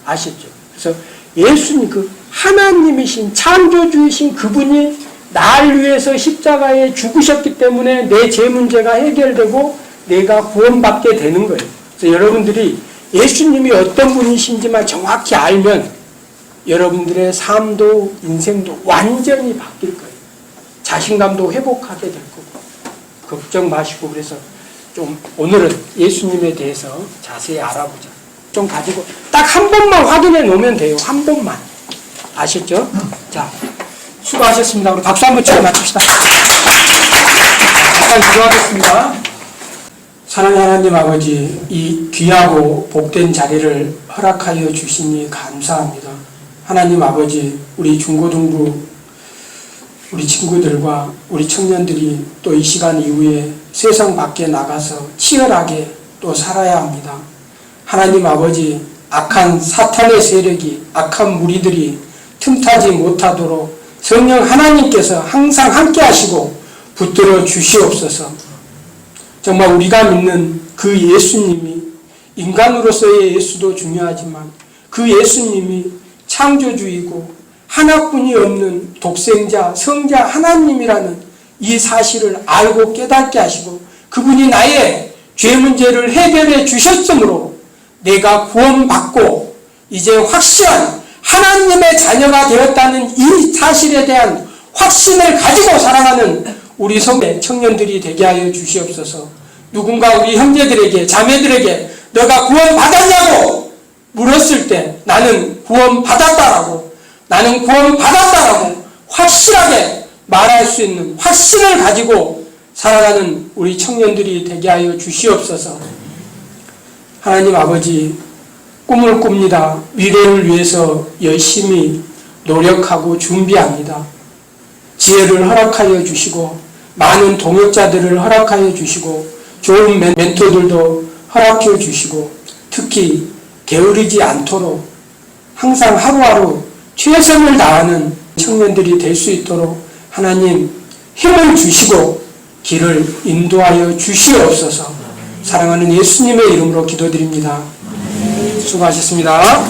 아시죠? 그래서 예수님, 그 하나님이신 창조주이신 그분이 나를 위해서 십자가에 죽으셨기 때문에 내 죄 문제가 해결되고 내가 구원받게 되는 거예요. 그래서 여러분들이 예수님이 어떤 분이신지만 정확히 알면 여러분들의 삶도 인생도 완전히 바뀔 거예요. 자신감도 회복하게 될 거고. 걱정 마시고, 그래서 좀 오늘은 예수님에 대해서 자세히 알아보자. 좀 가지고 딱 한 번만 확인해 놓으면 돼요. 한 번만. 아셨죠? 자, 수고하셨습니다. 우리 박수 한번 치고 마칩시다. 잠깐 기도하겠습니다. 사랑하는 하나님 아버지, 이 귀하고 복된 자리를 허락하여 주시니 감사합니다. 하나님 아버지, 우리 중고등부 우리 친구들과 우리 청년들이 또 이 시간 이후에 세상 밖에 나가서 치열하게 또 살아야 합니다. 하나님 아버지, 악한 사탄의 세력이, 악한 무리들이 틈타지 못하도록 성령 하나님께서 항상 함께 하시고 붙들어 주시옵소서. 정말 우리가 믿는 그 예수님이, 인간으로서의 예수도 중요하지만 그 예수님이 창조주이고 하나뿐이 없는 독생자, 성자 하나님이라는 이 사실을 알고 깨닫게 하시고 그분이 나의 죄 문제를 해결해 주셨으므로 내가 구원받고 이제 확실한 하나님의 자녀가 되었다는 이 사실에 대한 확신을 가지고 살아가는 우리 성대 청년들이 되게 하여 주시옵소서. 누군가 우리 형제들에게, 자매들에게 너가 구원받았냐고 물었을 때 나는 구원받았다라고, 나는 구원받았다라고 확실하게 말할 수 있는 확신을 가지고 살아가는 우리 청년들이 되게 하여 주시옵소서. 하나님 아버지, 꿈을 꿉니다. 미래를 위해서 열심히 노력하고 준비합니다. 지혜를 허락하여 주시고 많은 동역자들을 허락하여 주시고 좋은 멘토들도 허락해 주시고 특히 게으르지 않도록 항상 하루하루 최선을 다하는 청년들이 될 수 있도록 하나님 힘을 주시고 길을 인도하여 주시옵소서. 사랑하는 예수님의 이름으로 기도드립니다. 수고하셨습니다.